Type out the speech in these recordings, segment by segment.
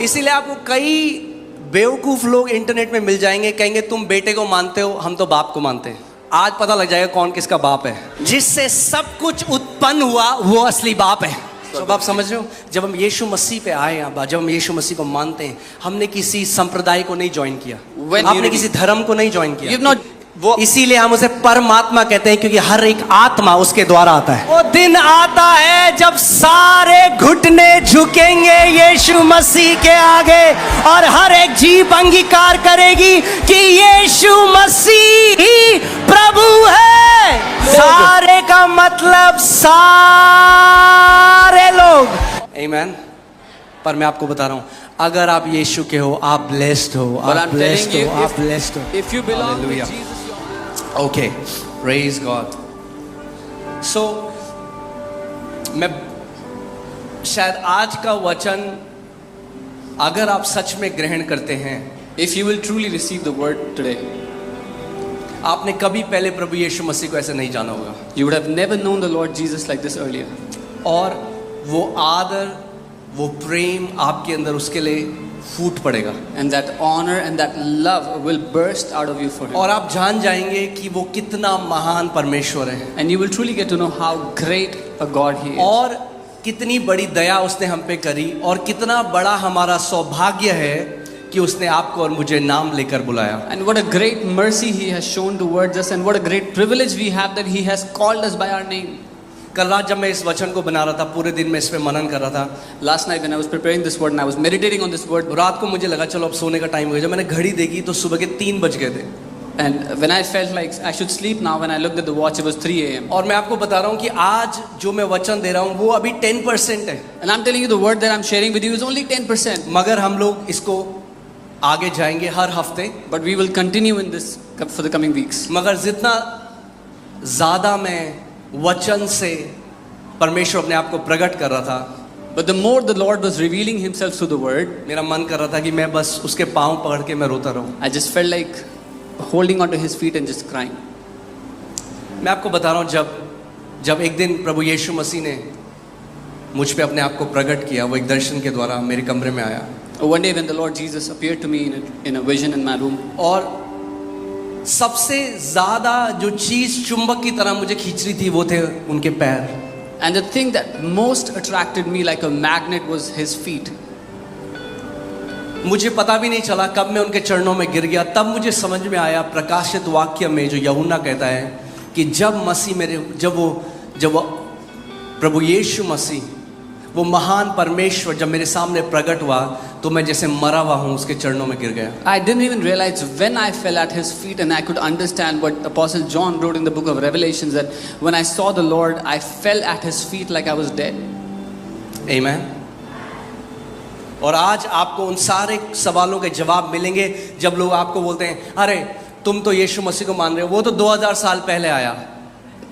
इसीलिए आपको कई बेवकूफ लोग इंटरनेट में मिल जाएंगे, कहेंगे तुम बेटे को मानते हो, हम तो बाप को मानते हैं। आज पता लग जाएगा कौन किसका बाप है। जिससे सब कुछ उत्पन्न हुआ वो असली बाप है। तो आप समझ रहे हो, जब हम यीशु मसीह पे आए हैं, जब हम यीशु मसीह को मानते हैं, हमने किसी संप्रदाय को नहीं ज्वाइन किया, आपने किसी धर्म को नहीं ज्वाइन किया। इसीलिए हम उसे परमात्मा कहते हैं, क्योंकि हर एक आत्मा उसके द्वारा आता है। वो दिन आता है जब सारे घुटने झुकेंगे यीशु मसीह के आगे, और हर एक जीभ अंगीकार करेगी कि यीशु मसीह ही प्रभु है। सारे का मतलब सारे लोग। आमीन। पर मैं आपको बता रहा हूं, अगर आप यीशु के हो, आप ब्लेस्ड हो, आप ब्लेस्ड हो, आप ब्लेस्ड हो। If you belong to Jesus, Okay, praise God. So, मैं शायद आज का वचन अगर आप सच में ग्रहण करते हैं, if you will truly receive the word today, आपने कभी पहले प्रभु यीशु मसीह को ऐसे नहीं जाना होगा, you would have never known the Lord Jesus like this earlier. और वो आदर, वो प्रेम आपके अंदर उसके लिए फूट पड़ेगा, And that honor and that love will burst out of you for him. और आप जान जाएंगे कि वो कितना महान परमेश्वर है, And you will truly get to know how great a God he is. और कितनी बड़ी दया उसने हम पे करी, और कितना बड़ा हमारा सौभाग्य है कि उसने आपको और मुझे नाम लेकर बुलाया। And what a great mercy he has shown towards us, and what a great privilege we have that he has called us by our name. कल रात जब मैं इस वचन को बना रहा था, पूरे दिन में इस पे मनन कर रहा था। Last night when I was preparing this word and I was meditating on this word, रात को मुझे लगा चलो अब सोने का टाइम हो गया। जब मैंने घड़ी देखी तो सुबह के 3 बज गए थे, and when I felt like I should sleep now, when I looked at the watch, it was 3 a.m. और मैं आपको बता रहा हूँ कि आज जो मैं वचन दे रहा हूँ वो अभी 10% है, And I'm telling you the word that I'm sharing with you is only 10%. मगर हम लोग इसको आगे जाएंगे हर हफ्ते। But we will continue in this for the coming weeks. मगर जितना ज़्यादा मैं वचन से परमेश्वर अपने आप को प्रकट कर रहा था, But the more the Lord was revealing himself through the word, मेरा मन कर रहा था कि मैं बस उसके पाँव पकड़ के मैं रोता रहूं। I just felt like holding onto his feet and just crying. मैं आपको बता रहा हूँ, जब एक दिन प्रभु यीशु मसीह ने मुझ पे अपने आप को प्रकट किया, वो एक दर्शन के द्वारा मेरे कमरे में आया, One day when the Lord Jesus appeared to me in a vision in my room, और सबसे ज्यादा जो चीज चुंबक की तरह मुझे खींच रही थी वो थे उनके पैर। and the thing that most attracted me like a magnet was his feet. मुझे पता भी नहीं चला कब मैं उनके चरणों में गिर गया। तब मुझे समझ में आया प्रकाशित वाक्य में जो यूहन्ना कहता है कि जब वो प्रभु यीशु मसीह, वो महान परमेश्वर जब मेरे सामने प्रकट हुआ, तो मैं जैसे मरा हुआ हूँ उसके चरणों में गिर गया। I didn't even realize when I fell at his feet, and I could understand what Apostle John wrote in the book of Revelations, that when I saw the Lord, I fell at his feet like I was dead. Amen. और आज आपको उन सारे सवालों के जवाब मिलेंगे जब लोग आपको बोलते हैं अरे तुम तो यीशु मसीह को मान रहे हो, वो तो 2000 साल पहले आया,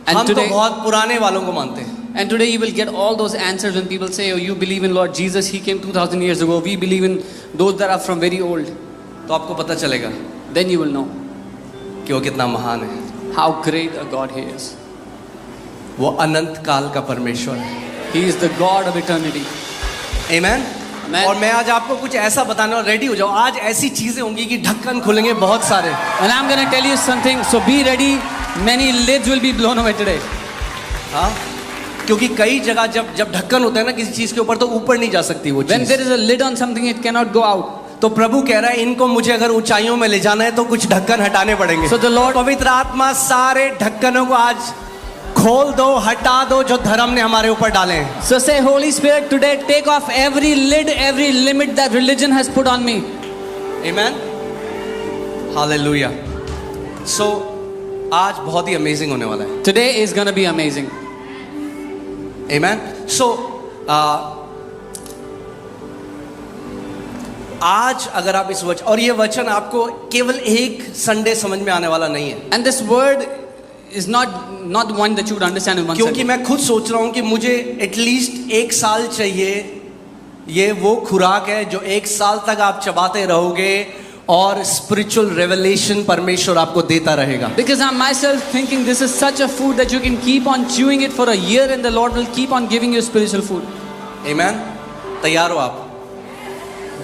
हम तो बहुत पुराने वालों को मानते हैं। And today you will get all those answers when people say, oh, you believe in Lord Jesus, he came 2000 years ago, we believe in those that are from very old. तो आपको पता चलेगा Then you will know कि वो कितना महान है, how great a God he is. वो अनंत काल का परमेश्वर है। He is the God of eternity. Amen. Amen. और मैं आज आपको कुछ ऐसा बताने और रेडी हो जाओ। आज ऐसी चीजें होंगी कि ढक्कन खुलेंगे बहुत सारे। And I'm going to tell you something, so be ready. Many lids will be blown away today. हाँ, क्योंकि कई जगह जब ढक्कन होता है ना किसी चीज के ऊपर, तो ऊपर नहीं जा सकती वो चीज। When there is a lid on something, it cannot go out. तो प्रभु कह रहा है इनको मुझे अगर ऊंचाइयों में ले जाना है तो कुछ ढक्कन हटाने पड़ेंगे। So the Lord, पवित्र आत्मा सारे ढक्कनों को आज खोल दो, हटा दो जो धर्म ने हमारे ऊपर डाले हैं। so say Holy Spirit today, take off every lid, every limit that religion has put on me. Amen. Hallelujah. So आज बहुत ही अमेजिंग होने वाला है। Today is going to be amazing. Amen. So आज अगर आप इस वचन, और ये वचन आपको केवल एक संडे समझ में आने वाला नहीं है, And this word is not one that you would understand in one क्योंकि second. मैं खुद सोच रहा हूँ कि मुझे एटलीस्ट 1 साल चाहिए। ये वो खुराक है जो 1 साल तक आप चबाते रहोगे और स्पिरिचुअल रेवलेशन परमेश्वर आपको देता रहेगा। Because I'm myself thinking this is such a food that you can keep on chewing it for a year, and the Lord will keep on giving you spiritual food. Amen. तैयार हो आप?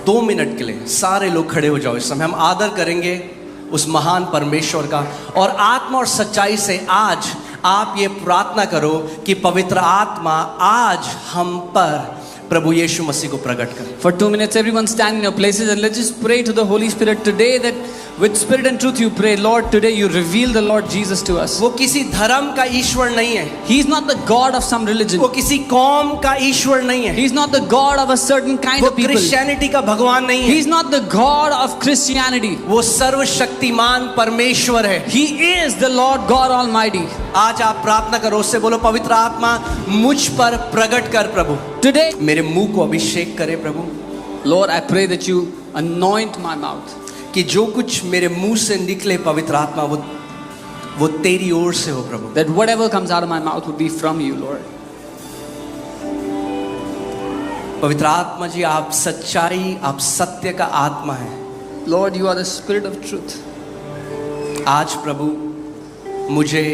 2 minute के लिए सारे लोग खड़े हो जाओ। इस समय हम आदर करेंगे उस महान परमेश्वर का, और आत्मा और सच्चाई से आज आप ये प्रार्थना करो कि पवित्र आत्मा आज हम पर प्रभु यीशु मसीह को प्रकट कर। For 2 minutes, everyone stand in your places and let's just pray to the Holy Spirit today, that with spirit and truth you pray, Lord, today you reveal the Lord Jesus to us. वो किसी धर्म का ईश्वर नहीं है, He is not the God of some religion. वो किसी कौम का ईश्वर नहीं है, He is not the God of a certain kind वो of people. क्रिश्चियनिटी का भगवान नहीं He है, is not the God of Christianity. वो सर्वशक्तिमान परमेश्वर है। He is the Lord God Almighty. आज आप प्रार्थना करो, उससे बोलो पवित्र आत्मा मुझ पर प्रकट कर प्रभु, Today, मेरे मुंह को अभिषेक करे प्रभु, Lord, I pray that you anoint my mouth. कि जो कुछ मेरे मुंह से निकले पवित्र आत्मा वो तेरी ओर से हो प्रभु। That whatever comes out of my mouth would be from you, Lord. पवित्र आत्मा जी, आप सच्चाई, आप सत्य का आत्मा है। Lord, you are the Spirit of truth. आज प्रभु मुझे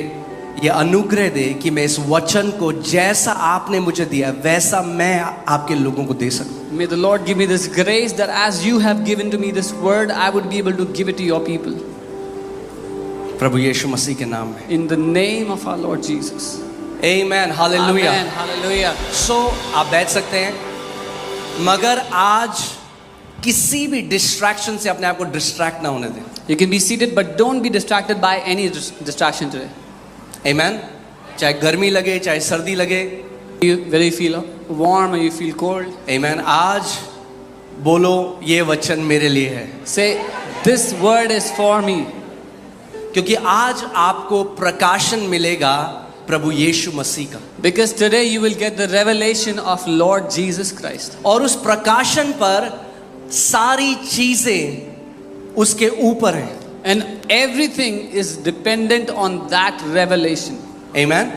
ये अनुग्रह दे कि मैं इस वचन को जैसा आपने मुझे दिया वैसा मैं आपके लोगों को दे सकूं। May the Lord give me this grace that as you have given to me this word, I would be able to give it to your people. प्रभु यीशु मसीह के नाम में। In the name of our Lord Jesus. Amen, hallelujah. Amen. Hallelujah. सो आप बैठ सकते हैं, मगर आज किसी भी डिस्ट्रैक्शन से अपने आप को डिस्ट्रैक्ट ना होने दें। You can be seated, but don't be distracted by any distraction today. Amen, चाहे गर्मी लगे चाहे सर्दी लगे। Whether you feel warm or you feel cold, Amen, आज बोलो ये वचन मेरे लिए है, say, this word is for me. क्योंकि आज आपको प्रकाशन मिलेगा प्रभु यीशु मसीह का, Because today you will get the revelation of Lord Jesus Christ. और उस प्रकाशन पर सारी चीजें उसके ऊपर है। And everything is dependent on that revelation. Amen,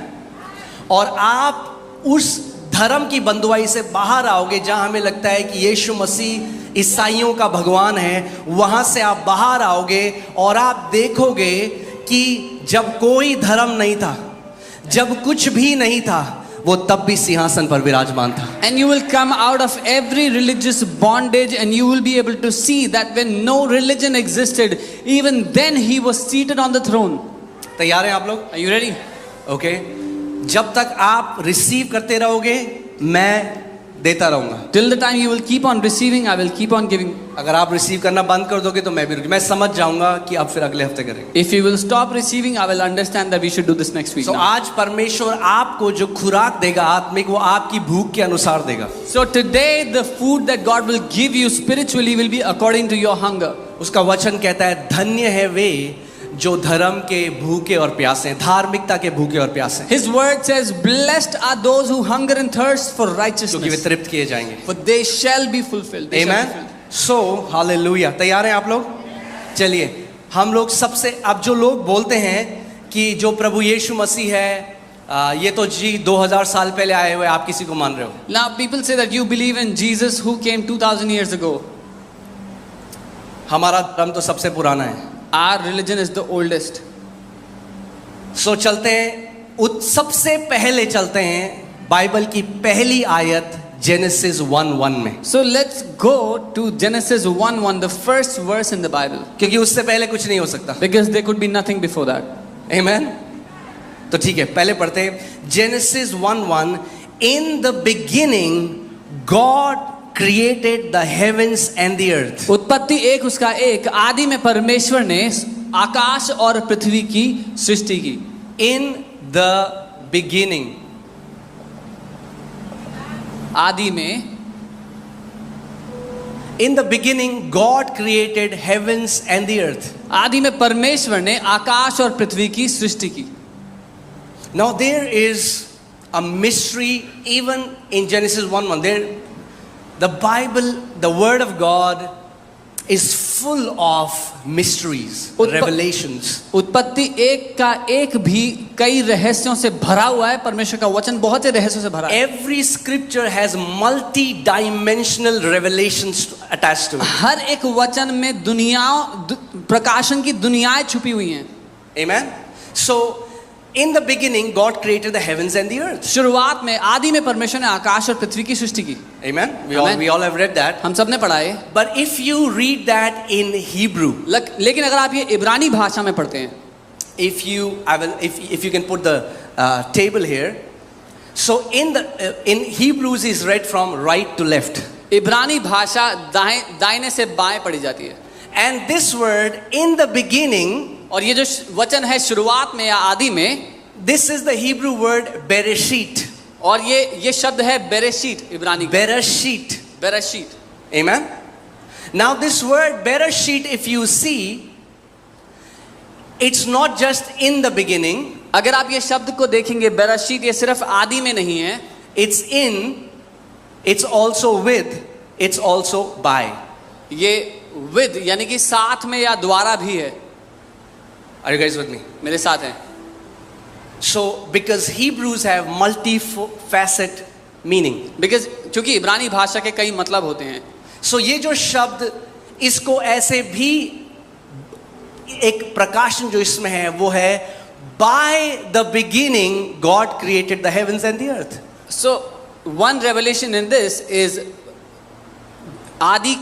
और आप उस धर्म की बंधुआई से बाहर आओगे जहां हमें लगता है कि यीशु मसीह ईसाइयों का भगवान है, वहां से आप बाहर आओगे और आप देखोगे कि जब कोई धर्म नहीं था, जब कुछ भी नहीं था, वो तब भी सिंहासन पर विराजमान था। And you will come out of every religious bondage and you will be able to see that when no religion existed, even then he was seated on the throne. तैयार हैं आप लोग? Are you ready? ओके, जब तक आप receive करते रहोगे मैं देता रहूंगा। Till the time you will keep on receiving, I will keep on giving. अगर आप रिसीव करना बंद कर दोगे तो मैं भी मैं समझ जाऊंगा कि अब फिर अगले हफ्ते करेंगे। If you will stop receiving, I will understand that we should do this next week. So now. आज परमेश्वर आपको जो खुराक देगा आत्मिक, वो आपकी भूख के अनुसार देगा। So today the food that God will give you spiritually will be according to your hunger. उसका वचन कहता है धन्य है वे जो धर्म के भूखे और प्यासे हैं, धार्मिकता के भूखे और प्यासे हैं, His word says, blessed are those who hunger and thirst for क्योंकि वे righteousness, तृप्त किए जाएंगे। for they shall be fulfilled. They shall be Amen. fulfilled. So hallelujah. तैयार हैं आप लोग? चलिए हम लोग सबसे, अब जो लोग बोलते हैं कि जो प्रभु यीशु मसीह है, ये तो जी 2000 साल पहले आए हुए, आप किसी को मान रहे हो? Now people say that you believe in Jesus who came 2000 years ago. हमारा धर्म तो सबसे पुराना है। Our religion is the oldest. सो चलते हैं, सबसे पहले चलते हैं बाइबल की पहली आयत जेनेसिस 1:1 में, So let's go to Genesis 1:1, the first verse in the Bible, क्योंकि उससे पहले कुछ नहीं हो सकता। because there could be nothing before that. Amen. तो ठीक है, पहले पढ़ते हैं genesis 1:1, in the beginning God created the heavens and the earth. उत्पत्ति 1 उसका 1, आदि में परमेश्वर ने आकाश और पृथ्वी की सृष्टि की। In the beginning, आदि में, in the beginning God created heavens and the earth. आदि में परमेश्वर ने आकाश और पृथ्वी की सृष्टि की। Now there is a mystery even in Genesis 1:1. The Bible, the Word of God, is full of mysteries, revelations. उत्पत्ति 1 का 1 भी कई रहस्यों से भरा हुआ है। परमेश्वर का वचन बहुत से रहस्यों से भरा है। Every scripture has multi-dimensional revelations attached to it. हर एक वचन में दुनियाओं प्रकाशन की दुनियाएं छुपी हुई हैं। Amen. So In the beginning, God created the heavens and the earth. शुरुआत में आदि में परमेश्वर ने आकाश और पृथ्वी की सृष्टि की। Amen. Amen. We all have read that. हम सब ने पढ़ा है। But if you read that in Hebrew, लेकिन अगर आप ये इब्रानी भाषा में पढ़ते हैं, if you can put the table here. So in Hebrews is read from right to left. इब्रानी भाषा दाहिने से बाएं पढ़ी जाती है। And this word in the beginning, और ये जो वचन है शुरुआत में या आदि में, this is the Hebrew word bereshit. और ये शब्द है बेरेशीत इब्रानी का। Bereshit. बेरेशीत। Amen. Now this word bereshit, if you see, it's not just in the beginning. अगर आप ये शब्द को देखेंगे बेरेशीत, ये सिर्फ आदि में नहीं है। It's in, it's also with, it's also by. ये विद यानी कि साथ में या द्वारा भी है। Are you guys with me? मेरे साथ हैं। So because Hebrews have multi-facet meaning. Because क्योंकि इब्रानी भाषा के कई मतलब होते हैं। So ये जो शब्द, इसको ऐसे भी एक प्रकाशन जो इसमें है वो है by the beginning God created the heavens and the earth. So one revelation in this is आदि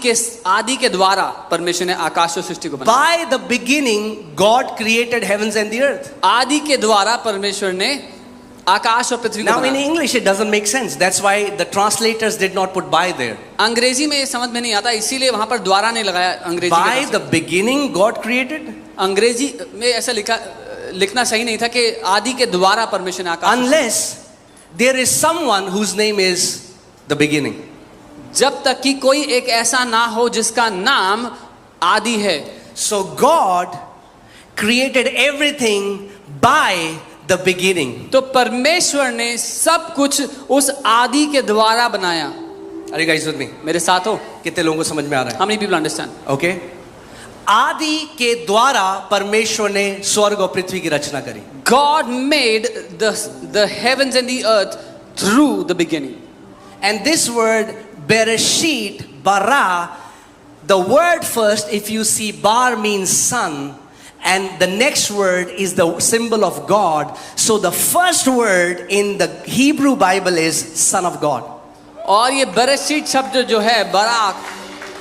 के द्वारा परमेश्वर ने आकाश और सृष्टि को बनाया। By the beginning God created heavens and the earth. आदि के द्वारा परमेश्वर ने आकाश और पृथ्वी को Now in बनाया। English it doesn't make sense. That's why the translators did not put by there. अंग्रेजी में ये समझ में नहीं आता, इसीलिए वहां पर द्वारा नहीं लगाया अंग्रेजी By के the beginning God created. अंग्रेजी में ऐसा लिखना सही नहीं था कि आदि के द्वारा परमेश्वर ने आकाश। Unless there is someone whose name is the beginning. जब तक कि कोई एक ऐसा ना हो जिसका नाम आदि है। So God created everything by the beginning. तो परमेश्वर ने सब कुछ उस आदि के द्वारा बनाया। Are you guys with me? मेरे साथ हो? कितने लोगों को समझ में आ रहा है? How many people understand? Okay. आदि के द्वारा परमेश्वर ने स्वर्ग और पृथ्वी की रचना करी। God made the heavens and the earth through the beginning. And this word Bereshit, bara, the word first, if you see bar means son, and the next word is the symbol of God. So the first word in the Hebrew Bible is Son of God. और ये बरेशीत शब्द जो है बरा,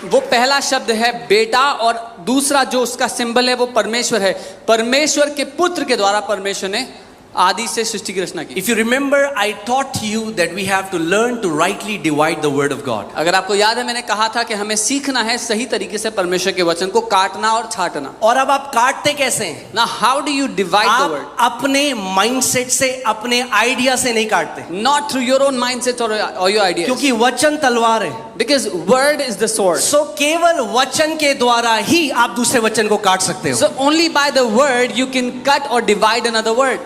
वो पहला शब्द है बेटा, और दूसरा जो उसका सिंबल है वो परमेश्वर है। परमेश्वर के पुत्र के द्वारा परमेश्वर ने आदि से सृष्टि की रचना की। If you remember, I taught you that we have to learn to rightly divide the word of God. अगर आपको याद है मैंने कहा था कि हमें सीखना है सही तरीके से परमेश्वर के वचन को काटना और छांटना। और अब आप काटते कैसे हैं? Now how do you divide the word? आप अपने माइंडसेट से, अपने आइडिया से नहीं काटते, Not through your own mindset or your ideas. क्योंकि वचन तलवार है। Because word is the sword. सो केवल वचन के द्वारा ही आप दूसरे वचन को काट सकते हो। So only by the word you can cut or divide another word.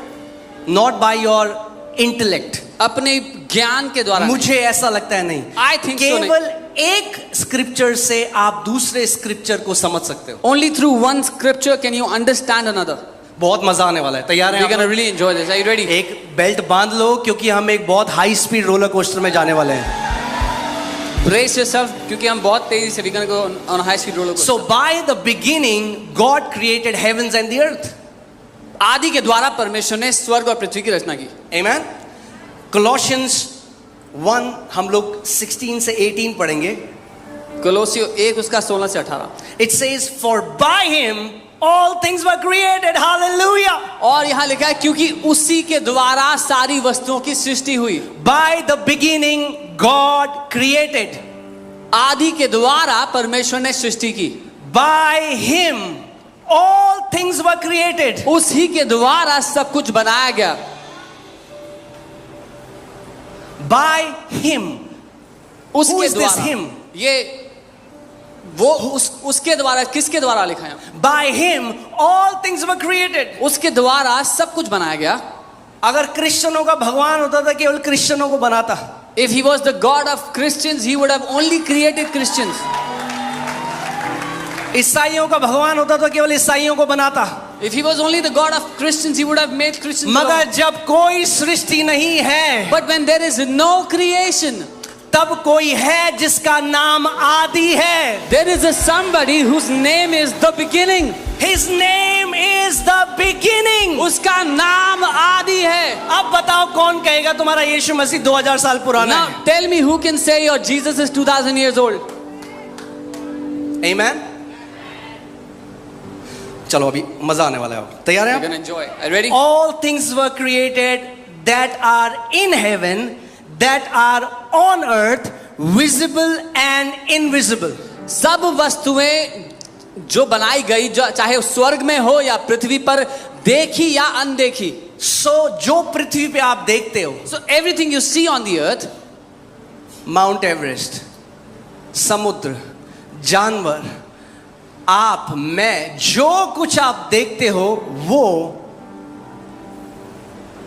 Not by your intellect. अपने ज्ञान के द्वारा। मुझे ऐसा लगता है नहीं। I think so नहीं। केवल एक स्क्रिप्चर से आप दूसरे स्क्रिप्चर को समझ सकते हो। Only through one scripture can you understand another. बहुत मजा आने वाला है। तैयार हैं We're आप? gonna really enjoy this. Are you ready? एक बेल्ट बांध लो, क्योंकि हम एक बहुत हाई स्पीड रोलर कोस्टर में जाने वाले हैं। Brace yourself, क्योंकि हम बहुत तेजी से we're gonna go on a high speed roller coaster. So by the beginning God created heavens and the earth. आदि के द्वारा परमेश्वर ने स्वर्ग और पृथ्वी की रचना की। Amen. Colossians 1 हम लोग 16 से 18 पढ़ेंगे। कोलोसियो 1 उसका 16 से 18। It says, for by him all things were created. Hallelujah. और यहाँ लिखा है क्योंकि उसी के द्वारा सारी वस्तुओं की सृष्टि हुई। By the beginning God created. आदि के द्वारा परमेश्वर ने सृष्टि की। By him all things were created. उसी के द्वारा सब कुछ बनाया गया। By him. Who उसके is this द्वारा। him? ये वो उसके द्वारा, किसके द्वारा लिखा है? By him all things were created. उसके द्वारा सब कुछ बनाया गया। अगर क्रिश्चियनों का भगवान होता था केवल क्रिश्चियनों को बनाता। If he was the God of Christians, he would have only created Christians. ईसाइयों का भगवान होता तो केवल ईसाइयों को बनाता। If he was only the God of Christians, he would have made Christians. मगर जब कोई सृष्टि नहीं है, But when there is no creation, तब कोई है जिसका नाम आदि है. There is a somebody whose name is the beginning. His name is the beginning. उसका नाम आदि है. अब बताओ कौन कहेगा तुम्हारा यीशु मसीह 2000 साल पुराना Now है? tell me who can say your Jesus is 2000 years old. Amen. चलो अभी मजा आने वाला है. तैयार You're हैं? gonna enjoy. Are you ready? All things were created that are in heaven, that are on earth, visible and invisible. सब वस्तुएं जो बनाई गई, जो चाहे स्वर्ग में हो या पृथ्वी पर, देखी या अनदेखी. So जो पृथ्वी पे आप देखते हो, So everything you see on the earth, mount Everest, समुद्र, जानवर, आप, मैं, जो कुछ आप देखते हो वो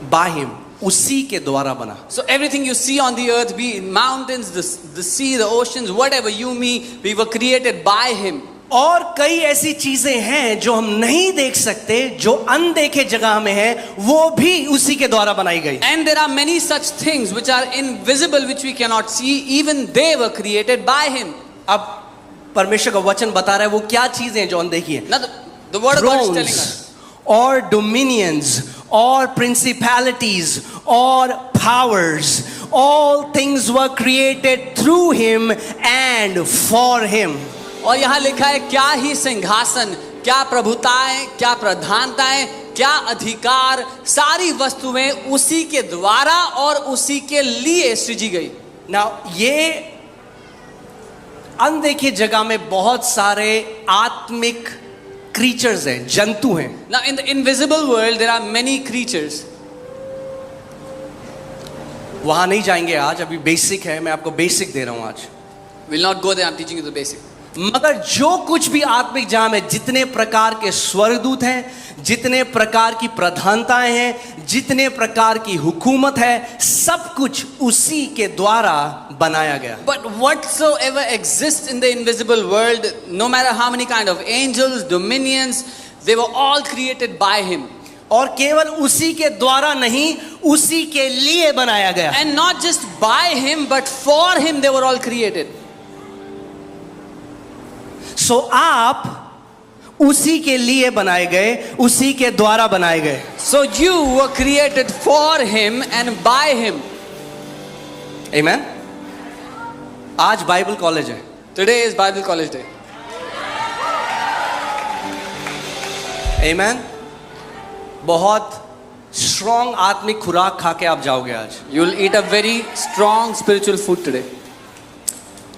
बाहिम उसी के द्वारा बना. so everything you see on the earth, be it mountains, the sea, the oceans, whatever you me, we were created by him. और कई ऐसी चीजें हैं जो हम नहीं देख सकते, जो अनदेखे जगह में है, वो भी उसी के द्वारा बनाई गई. And there are many such things which are invisible, which we cannot see, even they were created by him. अब परमेश्वर का वचन बता रहा है वो क्या चीजें हैं जो अनदेखी है. Now the word of God is telling us. Or dominions, or principalities, or powers, all things were created through him and for him. और यहाँ लिखा है क्या ही सिंहासन, क्या प्रभुताएं, क्या प्रधानताएं, क्या अधिकार, सारी वस्तुएं उसी के द्वारा और उसी के लिए सृजी गई. Now ये अनदेखे जगह में बहुत सारे आत्मिक क्रीचर्स हैं, जंतु हैं. Now in the invisible world there are many creatures. वहां नहीं जाएंगे आज, अभी बेसिक है, मैं आपको बेसिक दे रहा हूं आज. We'll not go there, I'm teaching you the basic. मगर जो कुछ भी आत्मिक जहां में जितने प्रकार के स्वर्गदूत हैं, जितने प्रकार की प्रधानताएं हैं, जितने प्रकार की हुकूमत है, सब कुछ उसी के द्वारा बनाया गया. But whatsoever exists in the invisible world, no matter how many kind of angels, dominions, they were all created by him. और केवल उसी के द्वारा नहीं, उसी के लिए बनाया गया. And not just by him, but for him they were all created. सो आप उसी के लिए बनाए गए, उसी के द्वारा बनाए गए. So you were created for him and by him. Amen. आज बाइबल कॉलेज है. Today is Bible College Day. Amen. बहुत स्ट्रॉन्ग आत्मिक खुराक खा के आप जाओगे आज. You will eat a very strong spiritual food today.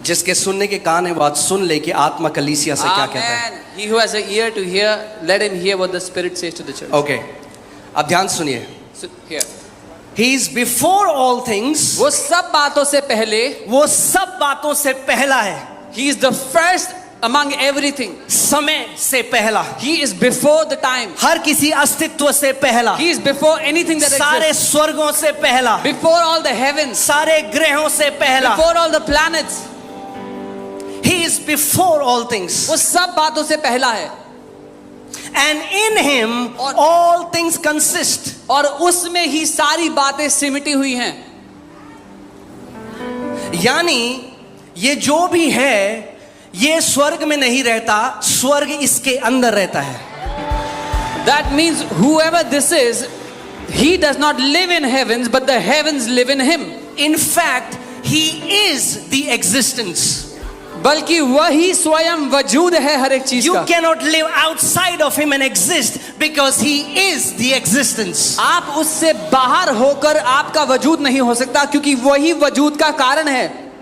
जिसके सुनने के कान है बात सुन ले कि आत्मा कलीसिया से क्या कहता है. Amen. He who has an ear to hear, let him hear what the Spirit says to the church. Okay, अब ध्यान सुनिए. So, here. He is before all things. वो सब बातों से पहले, वो सब बातों से पहला है. he is the first among everything. समय से पहला. He is before the time. हर किसी अस्तित्व से पहला. He is before anything that सारे exists. स्वर्गों से पहला. Before all the heavens. सारे ग्रहों से पहला. Before all the planets. He is before all things. वो सब बातों से पहला है. And in him और- all things consist. और उसमें ही सारी बातें सिमटी हुई हैं. यानी ये जो भी है ये स्वर्ग में नहीं रहता, स्वर्ग इसके अंदर रहता है. That means whoever this is, he does not live in heavens, but the heavens live in him. In fact, he is the existence. बल्कि वही स्वयं वजूद है हर एक चीज You का. cannot live outside of him and exist because he is the existence. आप उससे बाहर होकर आपका वजूद नहीं हो सकता, क्योंकि वही वजूद का कारण है.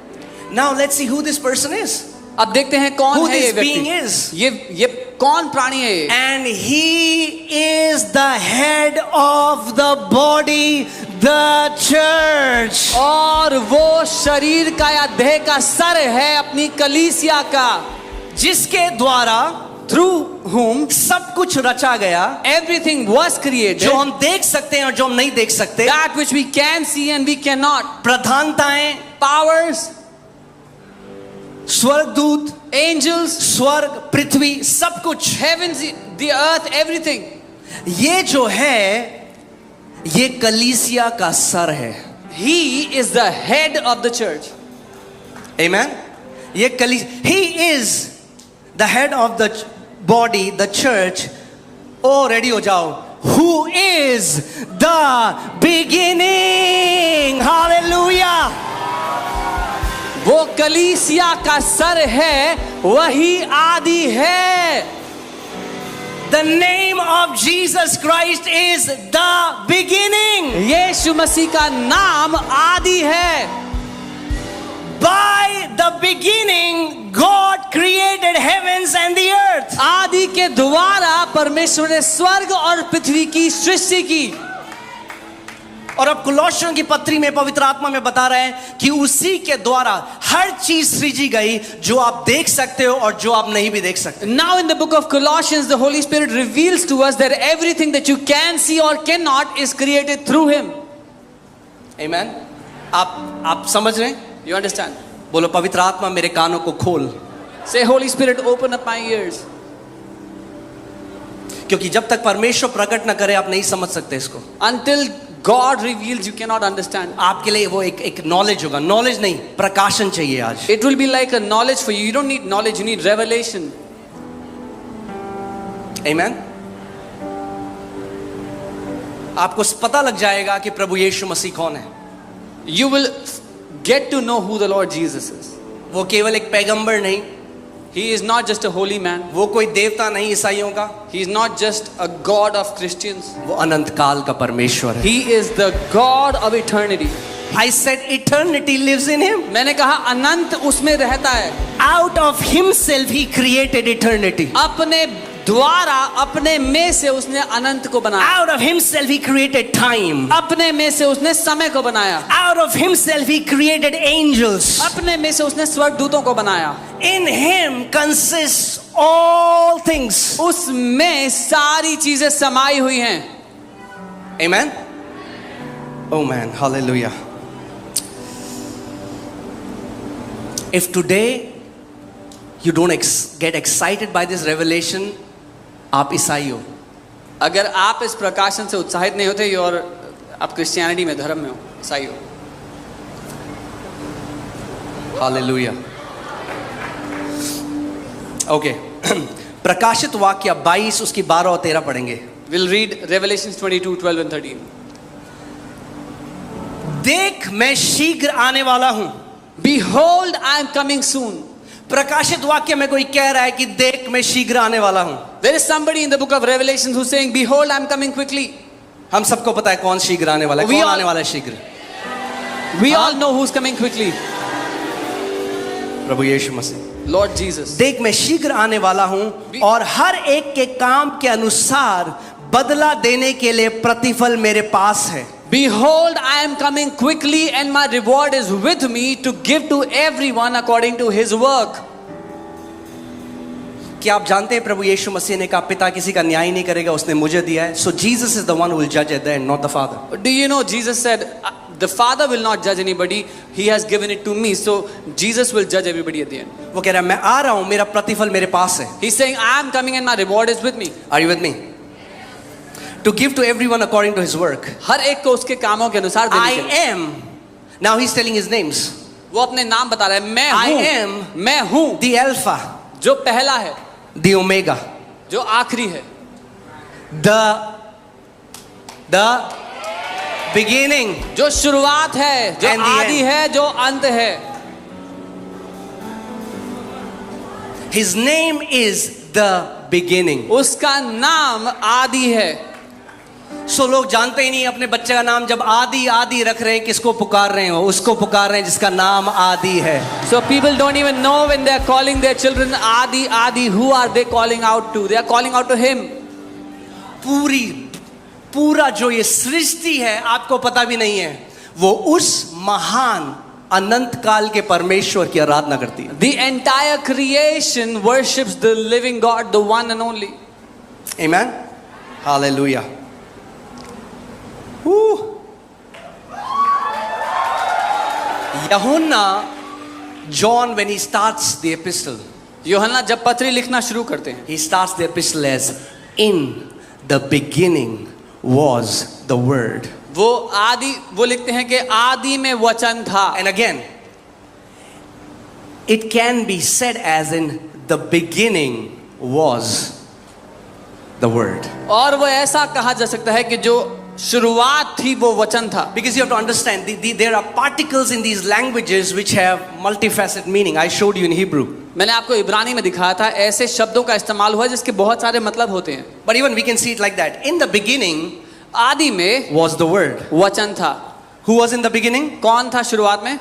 Now let's see who this person is. अब देखते हैं कौन Who है ये this being व्यक्ति. is. ये कौन प्राणी है ये? And he is the head of the body, the church. और वो शरीर का या देह का सर है अपनी कलीसिया का. जिसके द्वारा Through whom सब कुछ रचा गया, everything was created. जो हम देख सकते हैं और जो हम नहीं देख सकते. That which we can see and we cannot. प्रधानताएं, Powers, स्वर्गदूत, angels, स्वर्ग, पृथ्वी, सब कुछ. heavens, the earth, everything. ये जो है ये कलीसिया का सर है. He is the head of the church. Amen. ये he is the head of the body, the church. Oh, ready हो जाओ. Who is the beginning? Hallelujah. वो कलीसिया का सर है, वही आदि है. The name of Jesus Christ is the beginning. यीशु मसीह का नाम आदि है. By the beginning, God created heavens and the earth. आदि के द्वारा परमेश्वर ने स्वर्ग और पृथ्वी की सृष्टि की. और अब कुलोसियों की पत्री में पवित्र आत्मा में बता रहे हैं कि उसी के द्वारा हर चीज सृजी गई जो आप देख सकते हो और जो आप नहीं भी देख सकते. Now in the book of Colossians, the Holy Spirit reveals to us that everything that you can see or cannot is created through Him. Amen. आप समझ रहे हैं? You understand? बोलो पवित्र आत्मा मेरे कानों को खोल. Say, Holy Spirit, open up my ears. क्योंकि जब तक परमेश्वर प्रकट न करे आप नहीं समझ सकते इसको. Until God reveals, you cannot understand. आपके लिए वो एक नॉलेज होगा. नॉलेज नहीं, प्रकाशन चाहिए आज. It will be like a knowledge for you. You don't need knowledge, you need revelation. Amen. आपको पता लग जाएगा कि प्रभु यीशु मसीह कौन है. You will get to know who the Lord Jesus is. वो केवल एक पैगंबर नहीं, He is not just a holy man. वो कोई देवता नहीं ईसाइयों का, He is not just a God of Christians. वो अनंत काल का परमेश्वर है. He is the God of eternity. I said eternity lives in him. मैंने कहा अनंत उसमें रहता है. Out of himself he created eternity. अपने द्वारा, अपने में से उसने अनंत को बनाया. Out of himself he created time. अपने में से उसने समय को बनाया. Out of himself he created angels. अपने में से उसने स्वर्गदूतों को बनाया. In him consists all things. उसमें सारी चीजें समाई हुई हैं. Amen. Oh man, hallelujah. If today you don't get excited by this revelation, आप ईसाई हो. अगर आप इस प्रकाशन से उत्साहित नहीं होते और आप क्रिश्चियनिटी में, धर्म में हो, ईसाई हो. Hallelujah. Okay. प्रकाशित वाक्य 22 उसकी 12 और 13 पढ़ेंगे. We'll read Revelations 22, 12 and 13. देख मैं शीघ्र आने वाला हूं. Behold, I am coming soon. प्रकाशित वाक्य में कोई कह रहा है कि देख मैं शीघ्र आने वाला हूं. There is somebody in the book of Revelations who's saying, behold, I am coming quickly. हम सबको पता है कौन शीघ्र आने वाला है. कौन आने वाला है शीघ्र? We all know who's coming quickly. Prabhu Yeshu Masih. Lord Jesus. देख मैं शीघ्र आने वाला हूं और हर एक के काम के अनुसार बदला देने के लिए प्रतिफल मेरे पास है. Behold, I am coming quickly and my reward is with me to give to everyone according to his work. क्या आप जानते हैं प्रभु यीशु मसीह ने कहा पिता किसी का न्याय नहीं करेगा, उसने मुझे दिया है. So Jesus is the one who will judge at the end, not the Father. Do you know Jesus said, the Father will not judge anybody, he has given it to me, so Jesus will judge everybody at the end. वो कह रहा है मैं आ रहा हूं, मेरा प्रतिफल मेरे पास है. He's saying, I am coming and my reward is with me. Are you with me? To give to everyone according to his work. हर एक को उसके कामों के अनुसार देने I के लिए. am. Now he's telling his names. वो अपने नाम बता रहा है. मैं I हूँ. am मैं हूँ. the Alpha, जो पहला है. the Omega, जो आखिरी है. the beginning. जो शुरुआत है. जो And the आदि end. है. जो अंत है. His name is the beginning. उसका नाम आदि है. सो लोग जानते ही नहीं अपने बच्चे का नाम. जब आदि आदि रख रहे हैं किसको पुकार रहे हो? उसको पुकार रहे हैं जिसका नाम आदि है. So people don't even know when they are calling their children Adi, Adi, who are they calling out to? They are calling out to him. पूरा जो ये सृष्टि है आपको पता भी नहीं है, वो उस महान अनंत काल के परमेश्वर की आराधना करती है. The entire creation worships the living God, the one and only. Amen. Hallelujah. यूहन्ना, John, when he starts the epistle, यूहन्ना जब पत्री लिखना शुरू करते हैं, he starts the epistle as in the beginning was the word. वो लिखते हैं कि आदि में वचन था. And again, it can be said as in the beginning was the word. और वो ऐसा कहा जा सकता है कि जो शुरुआत थी वो वचन था. Because you have to understand, there are particles in these languages which have multifaceted meaning. I showed you in Hebrew. मैंने आपको इब्रानी में दिखाया था, ऐसे शब्दों का इस्तेमाल हुआ जिसके बहुत सारे मतलब होते हैं. But even we can see it like that. In the beginning आदि में was the word. वचन था. Who was in the beginning? कौन था शुरुआत में?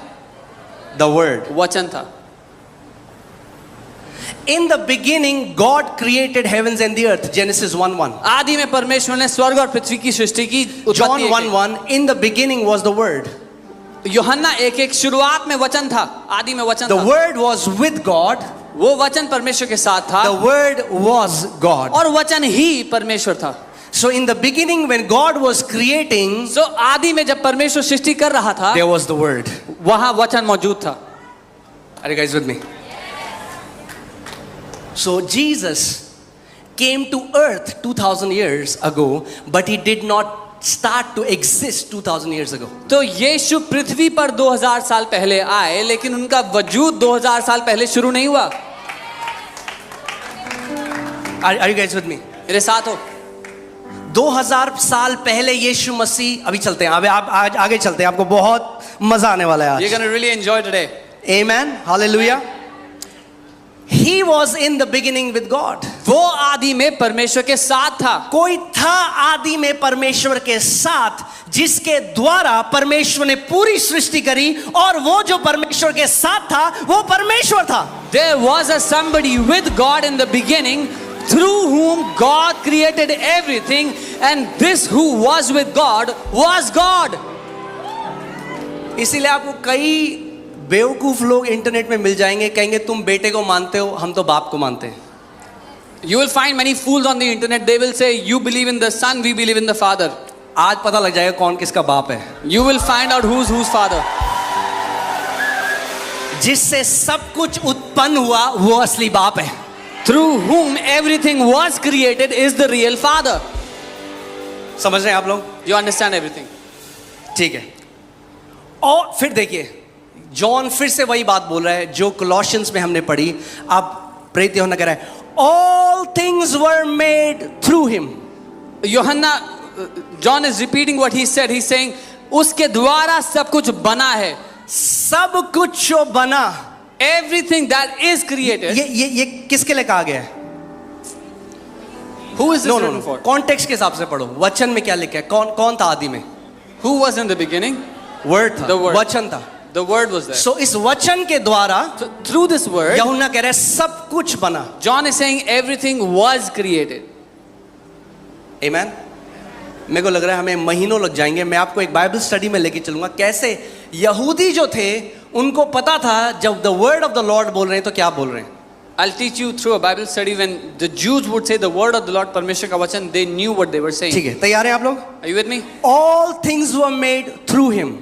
The word. वचन था. In the beginning God created heavens and the earth. Genesis 1:1. आदि में परमेश्वर ने स्वर्ग और पृथ्वी की सृष्टि की. John 1:1. In the beginning was the word. यूहन्ना 1:1 शुरुआत में वचन था. आदि में वचन The था. word was with God. वो वचन परमेश्वर के साथ था. The word was God. और वचन ही परमेश्वर था. So in the beginning when God was creating, सो आदि में जब परमेश्वर सृष्टि कर रहा था, there was the word. वहां वचन मौजूद था. Are you guys with me? So Jesus came to earth 2000 years ago, but he did not start to exist 2000 years ago. तो यीशु पृथ्वी पर 2000 साल पहले आए, लेकिन उनका वजूद 2000 साल पहले शुरू नहीं हुआ. Are you guys with me? मेरे साथ हो. 2000 साल पहले यीशु मसीह, अभी चलते हैं, अभी आप आज आगे चलते हैं, आपको बहुत मजा आने वाला है You're आज. gonna really enjoy today. Amen. Hallelujah. He was in the beginning with God. वो आदि में परमेश्वर के साथ था. कोई था आदि में परमेश्वर के साथ, जिसके द्वारा परमेश्वर ने पूरी सृष्टि करी, और वो जो परमेश्वर के साथ था वो परमेश्वर था. There was a somebody with God in the beginning, through whom God created everything, and this who was with God was God. इसीलिए आपको कई बेवकूफ लोग इंटरनेट में मिल जाएंगे, कहेंगे तुम बेटे को मानते हो, हम तो बाप को मानते हैं. You will find many fools on the internet. They will say, you believe in the son, we believe in the father. आज पता लग जाएगा कौन किसका बाप है. You will find out who's father. जिससे सब कुछ उत्पन्न हुआ वो असली बाप है. Through whom everything was created is the real father. समझ रहे हैं आप लोग? You understand everything. ठीक है. और फिर देखिए, जॉन फिर से वही बात बोल रहा है जो कोलोशियंस में हमने पढ़ी. अब प्रेरित यूहन्ना कह रहा है, all things were made through him. यूहन्ना, John is repeating what he said. He's saying, उसके द्वारा सब कुछ बना है. सब कुछ जो बना, Everything that is created. ये किसके लिए कहा गया है? Who is this no written for? Context के हिसाब से पढ़ो. वचन में क्या लिखा है? कौन था आदि में? Who was in the beginning? Word था. The word. वचन था. The word was there. सो इस वचन के द्वारा So through this word, यूहन्ना कह रहा है सब कुछ बना. John is saying everything was created. आमेन. मेरे को लग रहा है हमें महीनों लग जाएंगे. मैं आपको एक बाइबल स्टडी में लेके चलूंगा, कैसे यहूदी जो थे उनको पता था जब the word of the Lord बोल रहे हैं तो क्या बोल रहे हैं. I'll teach you through a Bible study. When the Jews would say the word of the Lord, परमेश्वर का वचन, they knew what they were saying. ठीक है, तैयार हैं आप लोग? Are you with me? All things were made through him.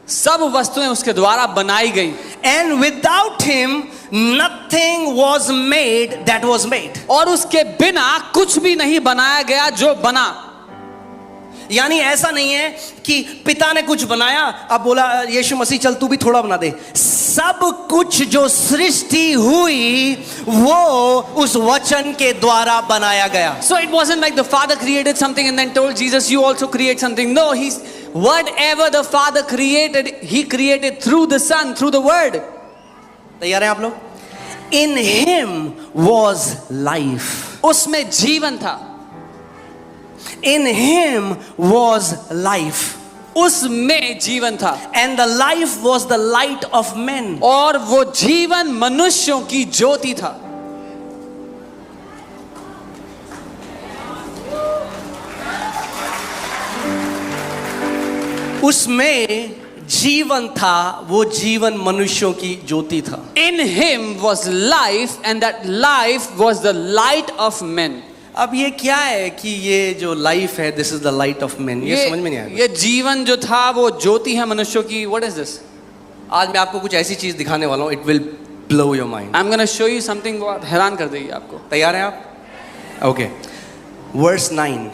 सब वस्तुएं उसके द्वारा बनाई गई. And without him nothing was made that was made. और उसके बिना कुछ भी नहीं बनाया गया जो बना. यानी ऐसा नहीं है कि पिता ने कुछ बनाया, अब बोला यीशु मसीह चल तू भी थोड़ा बना दे. सब कुछ जो सृष्टि हुई वो उस वचन के द्वारा बनाया गया. So it wasn't like the Father created something and then told Jesus, you also create something. No, he's whatever the Father created, he created through the Son, through the Word. तैयार हैं आप लोग? In him was life. उसमें जीवन था. In him was life. उसमें जीवन था. And the life was the light of men. और वो जीवन मनुष्यों की ज्योति था. उसमें जीवन था, वो जीवन मनुष्यों की ज्योति था. In him was life, and that life was the light of men. अब ये क्या है कि ये जो लाइफ है, this is the light of man, ये समझ में नहीं आया. ये जीवन जो था वो ज्योति है मनुष्यों की. What is this? आज मैं आपको कुछ ऐसी चीज दिखाने वाला हूँ, it will blow your mind. I'm gonna show you something बहुत हैरान कर देगी आपको. तैयार हैं आप? ओके. वर्स 9.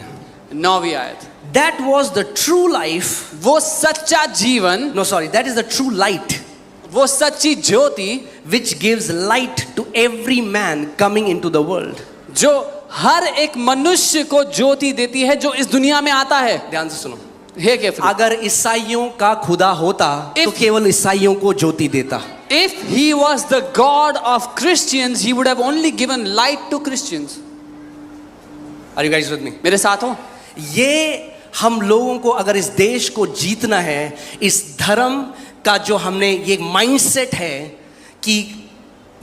9वीं आयत. That was the true life. वो सच्चा जीवन, No, sorry, that is the true light. वो सच्ची ज्योति which gives light to every man coming into the world. जो हर एक मनुष्य को ज्योति देती है जो इस दुनिया में आता है। ध्यान से सुनो, हे केफरी, अगर ईसाइयों का खुदा होता तो If- केवल ईसाइयों को ज्योति देता। if he was the God of Christians, he would have only given light to Christians. Are you guys with me? मेरे साथ हो? ये हम लोगों को अगर इस देश को जीतना है, इस धर्म का जो हमने ये माइंडसेट है कि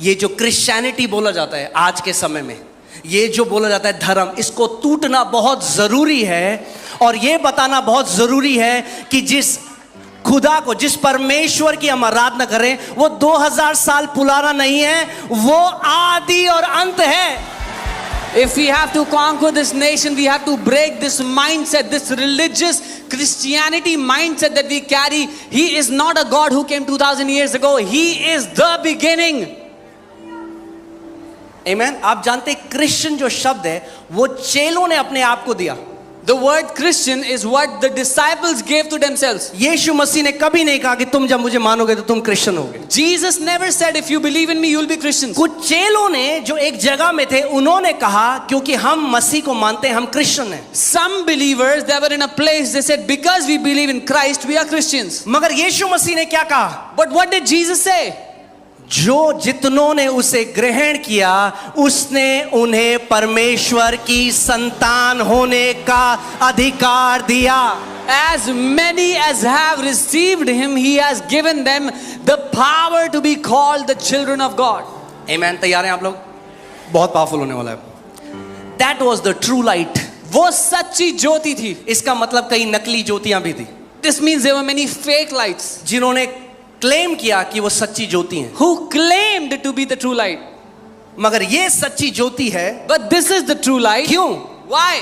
ये जो क्रिश्चियनिटी बोला जाता है आज के समय में, ये जो बोला जाता है धर्म, इसको टूटना बहुत ज़रूरी है। और ये बताना बहुत ज़रूरी है कि जिस खुदा को, जिस परमेश्वर की हम आराधना करें, वो 2000 साल पुराना नहीं है, वो आदि और अंत है। If we have to conquer this nation, we have to break this mindset, this religious Christianity mindset that we carry. He is not a God who came 2000 years ago. He is the beginning. आमेन। आप जानते हैं Christian जो शब्द है वो चेलों ने अपने आप को दिया। The word Christian is what the disciples gave to themselves. यीशु मसीह ने कभी नहीं कहा कि तुम जब मुझे मानोगे तो तुम क्रिश्चियन होगे। Jesus never said, if you believe in me, you'll be Christians. कुछ चेलों ने जो एक जगह में थे, उन्होंने कहा क्योंकि हम मसीह को मानते हैं, हम क्रिश्चियन हैं। Some believers, they were in a place, they said, because we believe in Christ, we are Christians. मगर यीशु मसीह ने क्या कहा? But what did Jesus say? जो जितनों ने उसे ग्रहण किया, उसने उन्हें परमेश्वर की संतान होने का अधिकार दिया। As many as have received him, he has given them the power to be called the children of God. आमेन। तैयार हैं आप लोग? बहुत पावरफुल होने वाला है। That was the true light. वो सच्ची ज्योति थी। इसका मतलब कई नकली ज्योतियां भी थी, This means there were many fake lights जिन्होंने क्लेम किया कि वो सच्ची ज्योति हैं। who claimed to be the true light. मगर ये सच्ची ज्योति है। But this is the true light. क्यों? Why?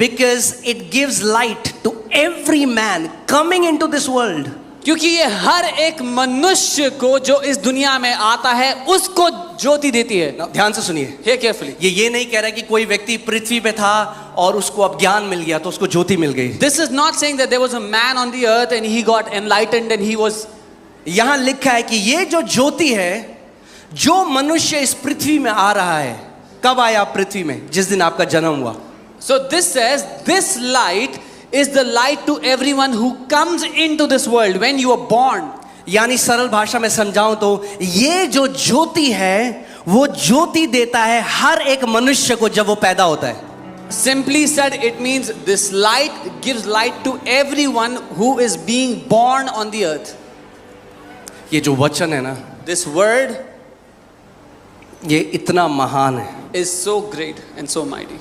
Because it gives light to every man coming into this world. क्योंकि ये हर एक मनुष्य को जो इस दुनिया में आता है उसको ज्योति देती है। Now, ध्यान से सुनिए, Hear carefully. ये नहीं कह रहा कि कोई व्यक्ति पृथ्वी पे था और उसको अब ज्ञान मिल गया तो उसको ज्योति मिल गई। This is not saying that there was a man on the earth and he got enlightened and he was. यहां लिखा है कि ये जो ज्योति है, जो मनुष्य इस पृथ्वी में आ रहा है, कब आया आप पृथ्वी में? जिस दिन आपका जन्म हुआ। So this says this light is the light to everyone who comes into this world when you are born. यानी सरल भाषा में समझाऊं तो ये जो ज्योति है वो ज्योति देता है हर एक मनुष्य को जब वो पैदा होता है। Simply said, it means this light gives light to everyone who is being born on the earth. ये जो वचन है ना, This word ये इतना महान है is so great and so mighty.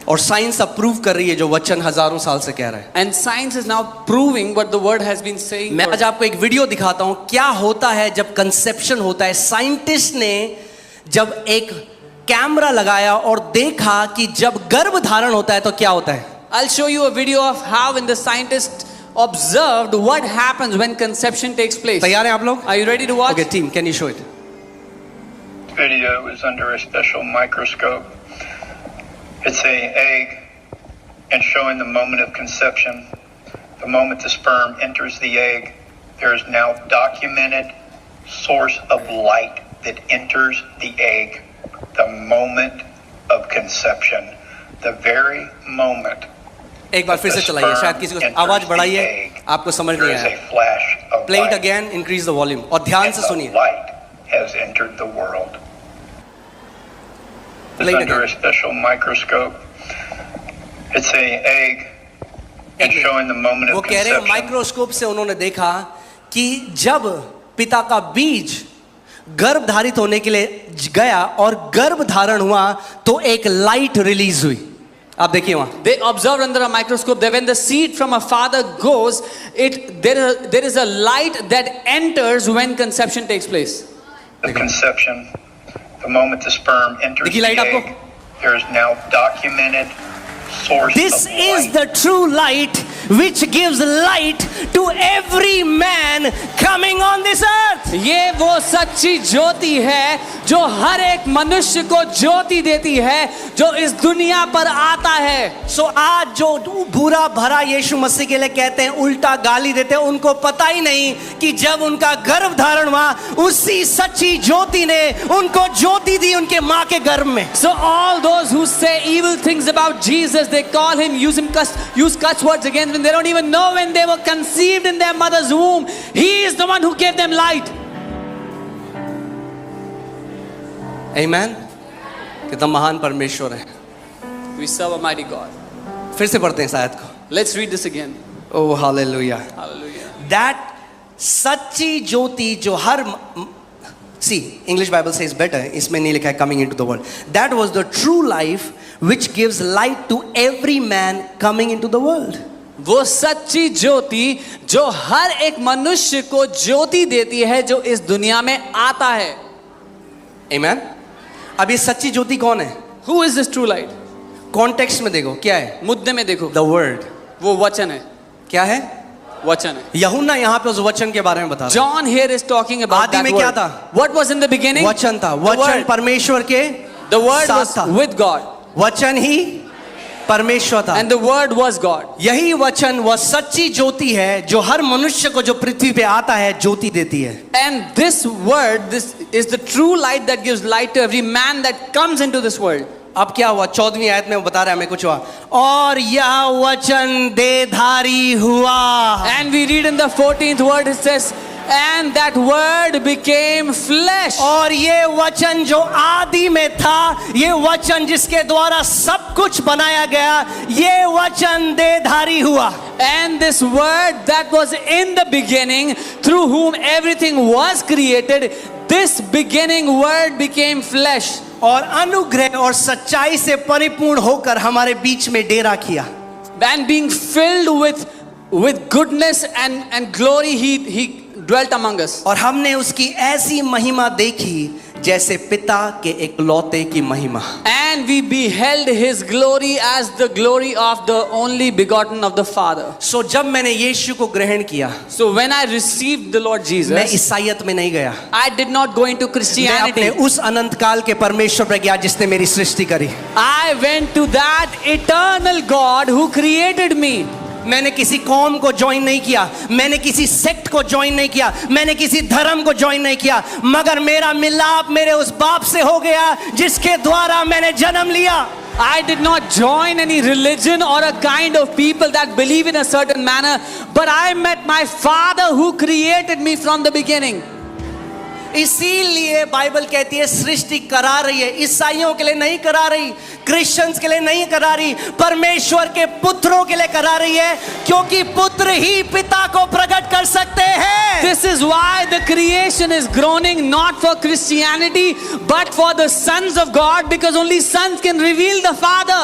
और साइंस अब प्रूव कर रही है जो वचन हजारों साल से कह रहा है। And science is now proving what the word has been saying. मैं आज आपको एक वीडियो दिखाता हूं क्या होता है जब कंसेप्शन होता है। साइंटिस्ट ने जब एक कैमरा लगाया और देखा कि जब गर्भ धारण होता है तो क्या होता है। I'll show you a video of how when the scientists observed what happens when conception takes place. तैयार हैं आप लोग? Are you ready to watch? Okay, team, can you show it? Video is under a special microscope. It's an egg and showing the moment of conception. The moment the sperm enters the egg, there is now documented source of light that enters the egg. The moment of conception. The very moment. एक बार फिर से चलाइए, शायद किसी को आवाज बढ़ाइए, आपको समझ नहीं आया। Play it again, increase the volume और ध्यान से सुनिए। Light has entered the world. Play it Under a again. special microscope. It's an egg and showing the moment वो of कह रहे हैं conception. माइक्रोस्कोप से उन्होंने देखा कि जब पिता का बीज गर्भ धारित होने के लिए गया और गर्भ धारण हुआ तो एक लाइट रिलीज हुई। आप देखिए वहां। They observed under a microscope that when the seed from a father goes, there is a light that enters when conception takes place. The conception, the moment the sperm enters देखिए the light आपको? egg, there is now documented source This of is light. the true light which gives light to every man coming on this earth. ये वो सच्ची ज्योति है जो हर एक मनुष्य को ज्योति देती है जो इस दुनिया पर आता है। सो आज जो बुरा भरा यीशु मसीह के लिए कहते हैं, उल्टा गाली देते हैं, उनको पता ही नहीं कि जब उनका गर्भ धारण हुआ उसी सच्ची ज्योति ने उनको ज्योति दी उनके माँ के गर्भ में। So all those who say evil things about Jesus, they call him, use cuss words against him. They don't even know when they were conceived in their mother's womb. He is the one who gave them light. Amen. कितना महान परमेश्वर है। We serve a mighty God. फिर से पढ़ते हैं शायद को। Let's read this again. Oh hallelujah. Hallelujah. That सच्ची ज्योति जो हर See, English Bible says better. इसमें नहीं लिखा है coming into the world. That was the true life which gives light to every man coming into the world. वो सच्ची ज्योति जो हर एक मनुष्य को ज्योति देती है जो इस दुनिया में आता है। Amen. अब ये सच्ची ज्योति कौन है? Who is this true light? Context में देखो क्या है? मुद्दे में देखो। The word. वो वचन है। क्या है? वचन है। यूहन्ना यहाँ पे उस वचन के बारे में बता रहा है। John here is talking about आदि that में word. क्या था? What was in the beginning? वचन था। The वचन word. परमेश्वर के The word साथ was था। with God. वचन ही परमेश्वर था। And the word was God. यही वचन वह सच्ची ज्योति है जो हर मनुष्य को जो पृथ्वी पे आता है ज्योति देती है। And this word, this is the true light that gives light to every man that comes into this world. अब क्या हुआ? 14वीं आयत में वो बता रहा है हमें कुछ हुआ। और यह वचन देहधारी हुआ। And we read in the 14th word, it says, and that word became flesh. और ये वचन जो आदि में था, ये वचन जिसके द्वारा सब कुछ बनाया गया, ये वचन देहधारी हुआ। And this word that was in the beginning, through whom everything was created, this beginning word became flesh. और अनुग्रह और सच्चाई से परिपूर्ण होकर हमारे बीच में डेरा किया। And being filled with goodness and glory, he dwelt among us. और हमने उसकी ऐसी महिमा देखी जैसे पिता के एकलौते की महिमा। And we beheld his glory as the glory of the only begotten of the Father. सो जब मैंने यीशु को ग्रहण किया, So when I received the Lord मैं Jesus, ईसाईयत में नहीं गया। I did not go into मैं Christianity. अपने उस अनंत काल के परमेश्वर पर गया जिसने मेरी सृष्टि करी। I went to that eternal God who created me. मैंने किसी कौम को ज्वाइन नहीं किया, मैंने किसी सेक्ट को ज्वाइन नहीं किया, मैंने किसी धर्म को ज्वाइन नहीं किया, मगर मेरा मिलाप मेरे उस बाप से हो गया जिसके द्वारा मैंने जन्म लिया। I did not join any religion or a kind of people that believe in a certain manner, but I met my Father who created me from the beginning. इसीलिए बाइबल कहती है सृष्टि करा रही है, ईसाइयों के लिए नहीं करा रही, क्रिश्चियंस के लिए नहीं करा रही, परमेश्वर के पुत्रों के लिए करा रही है, क्योंकि पुत्र ही पिता को प्रकट कर सकते हैं। This is why the creation is groaning not for Christianity but for the sons of God, because only sons can reveal the Father.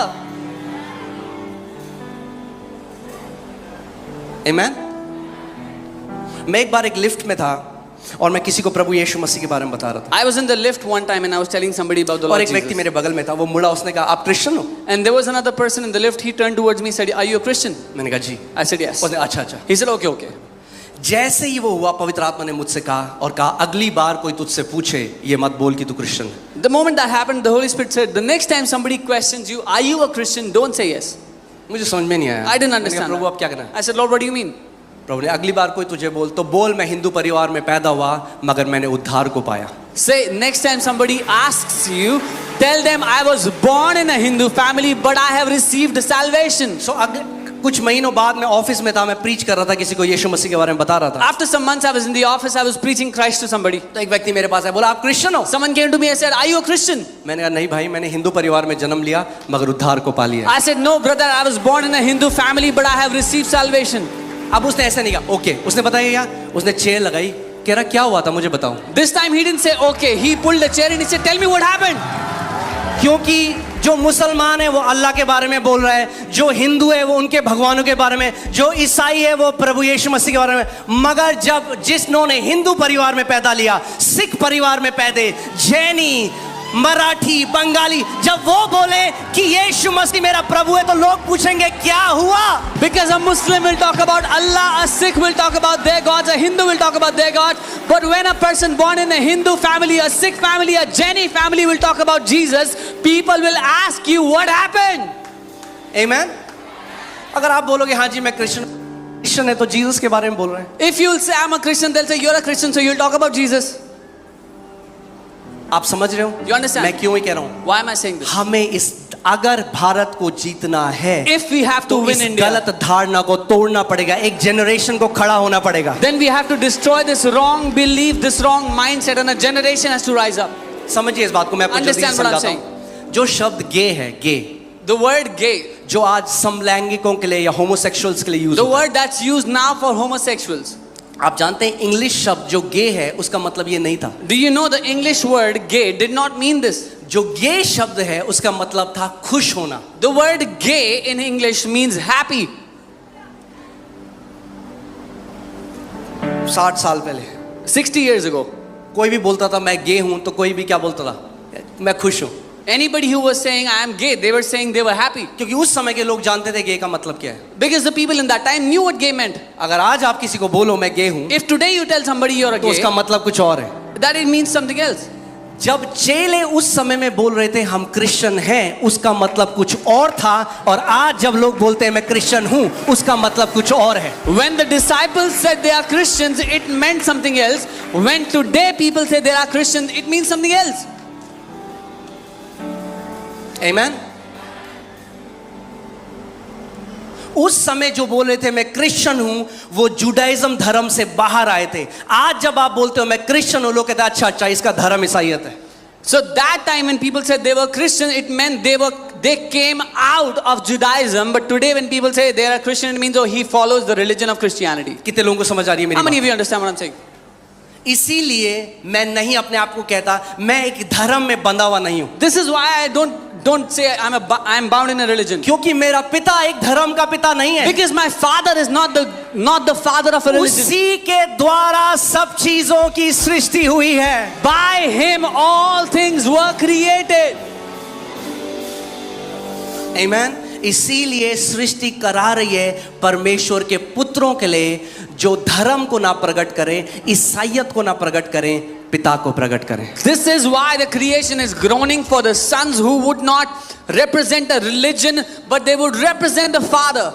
Amen? मैं एक बार एक लिफ्ट में था और मैं किसी को प्रभु यीशु मसीह के बारे में बता रहा था। I was in the lift one time and I was telling somebody about the और Lord एक व्यक्ति Jesus. मेरे बगल में था, वो मुड़ा, उसने कहा आप क्रिश्चियन हो? And there was another person in the lift. He turned towards me and said, "Are you a Christian?" मैंने कहा जी। I said, "Yes." उसने अच्छा अच्छा। He said, "Okay, okay." जैसे ही वो हुआ, पवित्र आत्मा ने मुझसे कहा और कहा अगली बार कोई तुझसे पूछे ये मत बोल कि तू क्रिश्चियन है। The moment that happened, the Holy Spirit said, "The next time somebody questions you, are you a Christian? Don't say yes." मुझे समझ में नहीं आया। I didn't मैंने कहा, understand. प्रभु अब क्या करना है? I said, "Lord, what do you mean?" प्रभु ने अगली बार कोई तुझे बोल तो बोल मैं हिंदू परिवार में पैदा हुआ मगर मैंने उद्धार को पाया। Say, next time somebody asks you, tell them I was born in a Hindu family, but I have received salvation. सो अगले कुछ महीनों बाद मैं ऑफिस में था, मैं प्रीच कर रहा था, किसी को यीशु मसीह के बारे में बता रहा था। After some months, I was in the office. I was preaching Christ to somebody. तो एक व्यक्ति मेरे पास आया, बोला आप क्रिश्चियन हो? Someone came to me and said, "Are you a Christian?" मैंने कहा नहीं भाई, मैंने हिंदू परिवार में जन्म लिया मगर उद्धार को पा लिया। I said, "No, brother, I was born in a Hindu family, but I have received salvation." अब उसने ऐसा नहीं कहा, ओके, उसने बताया क्या? उसने चेयर लगाई, कह रहा क्या हुआ था मुझे बताओ। This time he didn't say okay. He pulled a chair and he said, "Tell me what happened." क्योंकि जो मुसलमान है वो अल्लाह के बारे में बोल रहा है, जो हिंदू है वो उनके भगवानों के बारे में, जो ईसाई है वो प्रभु यीशु मसीह के बारे में, मगर जब जिन्होंने हिंदू परिवार में पैदा लिया, सिख परिवार में पैदे, जैनी, मराठी, बंगाली, जब वो बोले कि यीशु मसीह मेरा प्रभु है तो लोग पूछेंगे क्या हुआ? Because a Muslim will talk about Allah, a Sikh will talk about their gods, a Hindu will talk about their God. But when a person born in a Hindu family, a Sikh family, a Jaini family will talk about Jesus, people will ask you what happened. Amen? अगर आप बोलोगे हाँ जी मैं Christian है तो Jesus के बारे में बोल रहे हैं। If you'll say I'm a Christian, they'll say you're a Christian, so you'll talk about Jesus. आप समझ रहे हो? You understand? मैं क्यों ही कह रहा हूँ? Why am I saying this? हमें इस अगर भारत को जीतना है If we have to तो win इस India, गलत धारणा को तोड़ना पड़ेगा, एक जनरेशन को खड़ा होना पड़ेगा। then we have to destroy this wrong belief, this wrong mindset, and a generation has to rise up. समझिए इस बात को, मैं आपको जल्दी से Understand what I'm समझाता हूँ। जो शब्द गे है, गे The word gay, जो आज समलैंगिकों के लिए या होमोसेक्सुअल्स के लिए use the word that's used now for homosexuals. आप जानते हैं इंग्लिश शब्द जो गे है उसका मतलब ये नहीं था। Do you know the English word gay did not mean this? जो गे शब्द है उसका मतलब था खुश होना। The word gay in English means happy. 60 साल पहले 60 years ago, कोई भी बोलता था मैं गे हूं तो कोई भी क्या बोलता था? मैं खुश हूं। anybody who was saying I am gay, they were saying they were happy. क्योंकि उस समय के लोग जानते थे गे का मतलब क्या है। Because the people in that time knew what gay meant. अगर आज आप किसी को बोलो मैं गे हूं If today you tell somebody you're a तो gay, उसका मतलब कुछ और है। that it means something else. जब चेले उस समय में बोल रहे थे हम क्रिश्चियन हैं उसका मतलब कुछ और था, और आज जब लोग बोलते हैं मैं क्रिश्चियन हूं उसका मतलब कुछ और है। When the disciples said they are Christians, it meant something else. When today people say they are Christians, it means something else. Amen? उस समय जो बोल रहे थे मैं क्रिश्चियन हूं वो जुडाइज्म धर्म से बाहर आए थे। आज जब आप बोलते हो मैं क्रिश्चियन हूं लोग कहते हैं अच्छा अच्छा इसका धर्म ईसाईयत है। So that time when people said they were Christian, it meant they came out of Judaism. But today when people say they are Christian, it means oh he follows the religion of Christianity. कितने लोगों को समझ आ रही है मेरी How many बात? of you understand what I'm saying? इसीलिए मैं नहीं अपने आप को कहता मैं एक धर्म में बंधा हुआ नहीं हूं, This is why I don't say I'm bound in a religion. क्योंकि मेरा पिता एक धर्म का पिता नहीं है। Because my father is not the father of a religion. उसी के द्वारा सब चीजों की सृष्टि हुई है। By him all things were created. आमीन। इसीलिए सृष्टि करा रही है परमेश्वर के पुत्रों के लिए जो धर्म को ना प्रकट करें, ईसाईयत को ना प्रकट करें, पिता को प्रकट करें। This is why the creation is groaning for the sons who would not represent a religion, but they would represent the Father.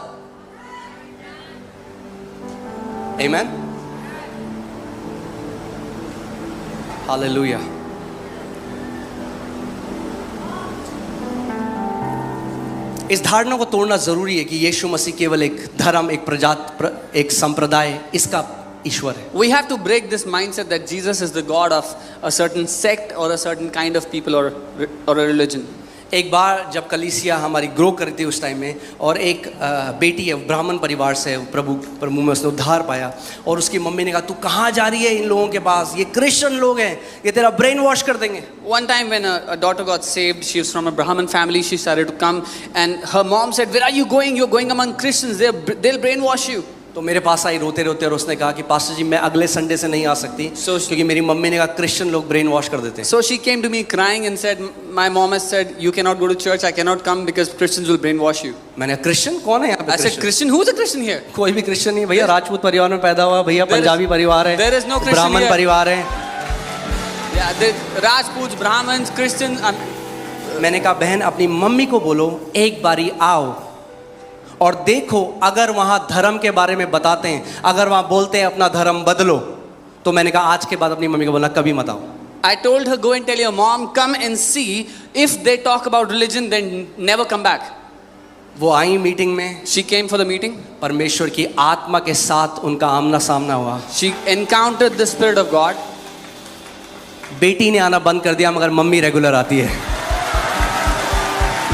आमीन। हालेलुया। इस धारणा को तोड़ना जरूरी है कि यीशु मसीह केवल एक धर्म, एक संप्रदाय, इसका ईश्वर है। We have to break this mindset that Jesus is the God of a certain sect or a certain kind of people or a religion. एक बार जब कलीसिया हमारी ग्रो करती थी उस टाइम में, और एक बेटी है ब्राह्मण परिवार से, प्रभु में उसने उद्धार पाया, और उसकी मम्मी ने कहा तू कहाँ जा रही है इन लोगों के पास, ये क्रिश्चियन लोग हैं, ये तेरा ब्रेन वॉश कर देंगे। One time when a daughter got saved, she was from a Brahmin family, she started to come and her mom said, where are you going? You're going among Christians, they'll brainwash you. तो मेरे पास आई रोते रोते, और उसने कहा कि pastor जी मैं अगले संडे से नहीं आ सकती क्योंकि मेरी मम्मी ने कहा क्रिश्चियन लोग ब्रेन वॉश कर देते हैं। So she came to me crying and said, my mom has said you cannot go to church, I cannot come because Christians will brainwash you. मैंने क्रिश्चियन कौन है यहाँ पे? I said, Christian? Who's a Christian here? कोई भी Christian नहीं भैया, राजपूत परिवार में पैदा हुआ भैया, पंजाबी परिवार है, there is no Christian ब्राह्मण here. परिवार है। Yeah, the Rajputs, Brahmins, Christians. मैंने कहा बहन अपनी मम्मी को बोलो एक बारी आओ और देखो, अगर वहाँ धर्म के बारे में बताते हैं, अगर वहाँ बोलते हैं अपना धर्म बदलो, तो मैंने कहा आज के बाद अपनी मम्मी को बोलना कभी मत आओ। I told her, go and tell your mom, come and see. If they talk about religion, then never come back. वो आई मीटिंग में, She came for the meeting. परमेश्वर की आत्मा के साथ उनका आमना सामना हुआ। She encountered the Spirit of God. बेटी ने आना बंद कर दिया मगर मम्मी रेगुलर आती है।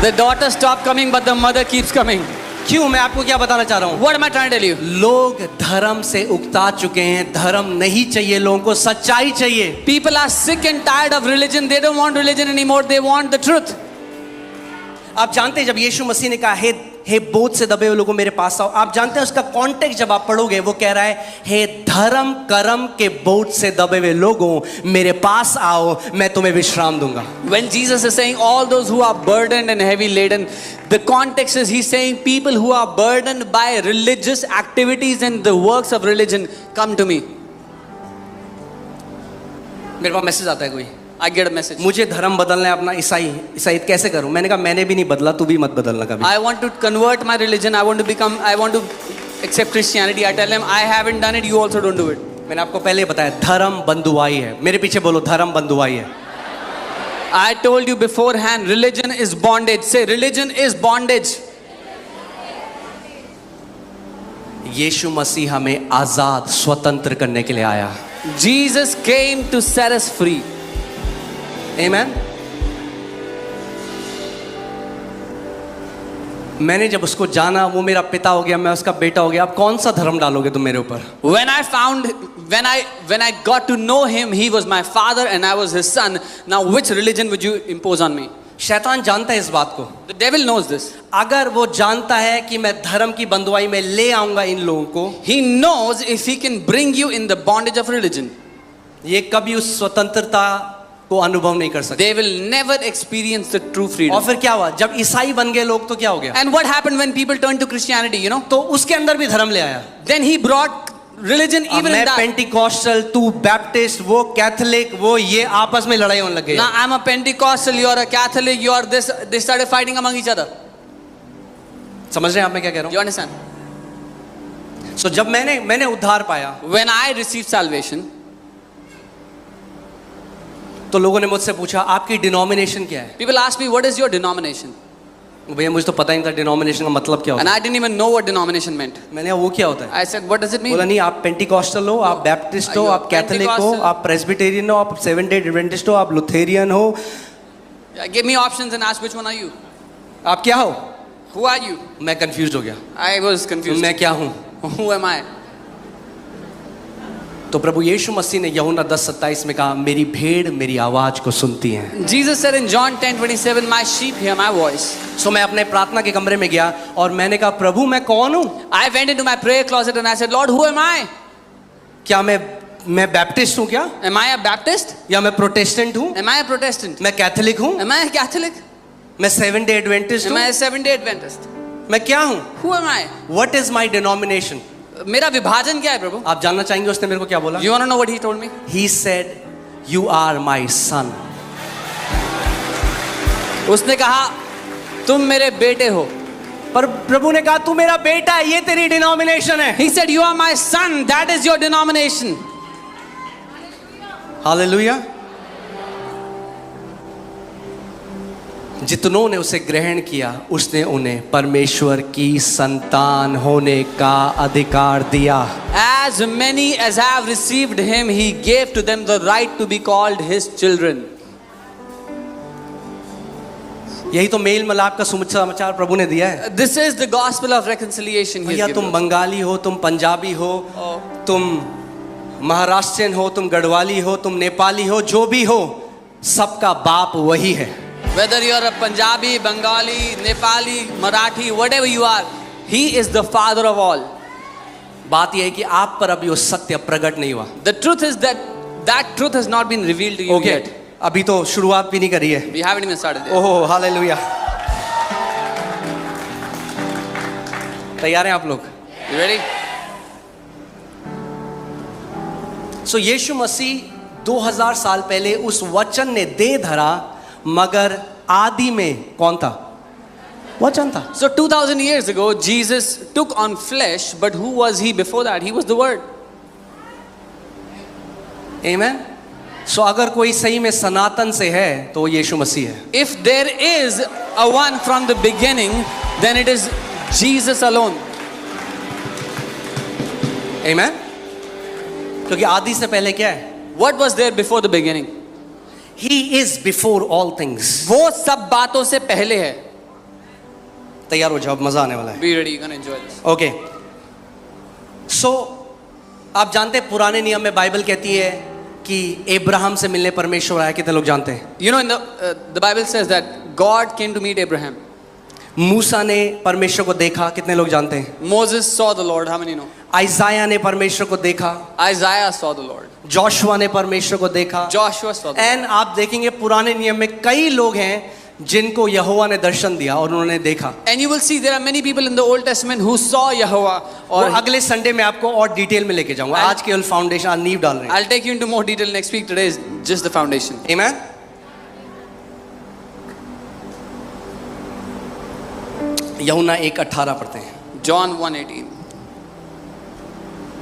The daughter stopped coming, but the mother keeps coming. क्यों? मैं आपको क्या बताना चाह रहा हूँ? What am I trying to tell you? लोग धर्म से उकता चुके हैं, धर्म नहीं चाहिए लोगों को, सच्चाई चाहिए। People are sick and tired of religion. They don't want religion anymore. They want the truth. आप जानते हैं जब यीशु मसीह ने कहा हे बोझ से दबे हुए लोगों मेरे पास आओ, आप जानते हैं उसका कॉन्टेक्स्ट जब आप पढ़ोगे वो कह रहा है हे धर्म कर्म के बोझ से दबे हुए लोगों मेरे पास आओ, मैं तुम्हें विश्राम दूंगा. When Jesus is saying all those who are burdened and heavy laden, the context is he's saying people who are burdened by religious activities and the works of religion, come to me. मेरे पास message आता है कोई, I get a message. मुझे धर्म बदलना है अपना, ईसाई कैसे करूं? मैंने कहा मैंने भी नहीं बदला, तू भी मत बदलना कभी. I want to convert my religion. I want to accept Christianity. I tell him I haven't done it. You also don't do it. मैंने आपको पहले ही बताया धर्म बंधुआई है. मेरे पीछे बोलो धर्म बंधुआई है. I told you beforehand, religion is bondage. Say, religion is bondage. यीशु मसीह हमें आजाद स्वतंत्र करने के लिए आया. Jesus came to set us free. Amen. मैंने जब उसको जाना, वो मेरा पिता हो गया, मैं उसका बेटा हो गया. अब कौन सा धर्म डालोगे तुम मेरे ऊपर? When I got to know him, he was my father and I was his son. Now which religion would you impose on me? शैतान जानता है इस बात को. The devil knows this. अगर वो जानता है कि मैं धर्म की बंधुआई में ले आऊंगा इन लोगों को, He knows if he can bring you in the bondage of religion, ये कभी उस स्वतंत्रता को अनुभव नहीं कर सकते. they will never experience the true freedom. और फिर क्या हुआ जब ईसाई बन गए लोग, तो क्या हो गया? And what happened when people turned to Christianity, you know? तो उसके अंदर भी धर्म ले आया. Then he brought religion even मैं in that. पेंटिकॉस्टल, तू बैप्टिस्ट, वो कैथोलिक, वो ये आपस में लड़ाई होने लग गई. Now I'm a Pentecostal, you're a Catholic, you're this. They started fighting among each other. समझ रहे हैं आप मैं क्या कह रहा You understand? हूँ? So जब मैंने उद्धार पाया, When I received salvation, तो लोगों ने मुझसे पूछा आपकी डिनोमिनेशन क्या है? people asked me, what is your denomination? भैया मुझे तो पता ही नहीं था डिनोमिनेशन का मतलब क्या And होता I didn't even know what denomination meant. है. मैंने कहा वो क्या होता है? I said, what does it mean? बोला नहीं, आप पेंटिकॉस्टल हो, आप बैप्टिस्ट हो, Are you आप कैथोलिक हो, Pentecostal? आप प्रेस्बिटेरियन हो, आप सेवन डे एडवेंटिस्ट हो, आप लुथेरियन हो, Give me options and ask which one are you? आप क्या हो? Who are you? मैं कंफ्यूज हो गया. I was confused. मैं क्या हूँ? Who am I? तो प्रभु यीशु मसीह ने यूहन्ना 10:27 में कहा मेरी भेड़ मेरी आवाज को सुनती हैं. Jesus said in John 10:27, my sheep hear my voice. सो मैं अपने प्रार्थना के कमरे में गया और मैंने कहा प्रभु मैं कौन हूँ? I went into my prayer closet and I said, Lord, who am I? क्या मैं बैप्टिस्ट हूँ क्या? Am I a Baptist? या मैं प्रोटेस्टेंट हूँ? Am I a Protestant? मैं कैथोलिक हूँ? Am I a Catholic? मैं सेवन डे एडवेंटिस्ट Am हूँ? I a Seventh-day Adventist? मैं क्या हूँ? Who am I? What is my denomination? मेरा विभाजन क्या है प्रभु? आप जानना चाहेंगे उसने मेरे को क्या बोला? You want to know what he told me? He said, "You are my son." उसने कहा तुम मेरे बेटे हो. पर प्रभु ने कहा तू मेरा बेटा है, ये तेरी डिनोमिनेशन है. He said, you are my son, that is your denomination. Hallelujah. जितनों ने उसे ग्रहण किया उसने उन्हें परमेश्वर की संतान होने का अधिकार दिया. As many as have received him, he gave to them the right to be called his children. यही तो मेल मिलाप का सुसमाचार प्रभु ने दिया है. This is the gospel of reconciliation. he has भैया given तुम us. बंगाली हो, तुम पंजाबी हो, तुम महाराष्ट्रियन हो, तुम गढ़वाली हो, तुम नेपाली हो, जो भी हो सबका बाप वही है. Whether you are a Punjabi, Bengali, Nepali, Marathi, whatever you are, he is the father of all. बात यह है कि आप पर अभी वो सत्य प्रकट नहीं हुआ. The truth is that truth has not been revealed to you okay yet. अभी तो शुरुआत भी नहीं करी है. We haven't even started yet. ओहो हालेलुया. तैयार हैं आप लोग? You ready? सो यीशु मसीह 2000 साल पहले उस वचन ने दे धरा, मगर आदि में कौन था? वचन था. So 2000 years ago, Jesus took on flesh, but who was he before that? He was the Word. आमेन. सो अगर कोई सही में सनातन से है तो वो यीशु मसीह है. If there is a one from the beginning, then it is Jesus alone. आमेन. क्योंकि आदि से पहले क्या है? What was there before the beginning? He is before all things. वो सब बातों से पहले है. तैयार हो जाओ, मजा आने वाला है. Be ready, you're gonna enjoy this. Okay. So आप जानते हैं पुराने नियम में बाइबल कहती है कि अब्राहम से मिलने परमेश्वर आया. कितने लोग जानते हैं? You know, in the Bible says that God came to meet Abraham. मूसा ने परमेश्वर को देखा, कितने लोग जानते हैं? Moses saw the Lord. How many know? आइजाया ने परमेश्वर को देखा, Isaiah saw the Lord. Joshua ने परमेश्वर को देखा। Joshua saw the Lord. And आप देखेंगे पुराने नियम में कई लोग हैं जिनको यहोवा ने दर्शन दिया और उन्होंने देखा। And you will see there are many people in the Old Testament who saw Yahweh. और Or अगले संडे में आपको और डिटेल में लेके जाऊंगा। आज केवल फाउंडेशन, आज नींव डाल रहे हैं। I'll take you into more detail next week. Today is just the foundation. आमीन। यूहन्ना 1:18 पढ़ते हैं। John 1:18.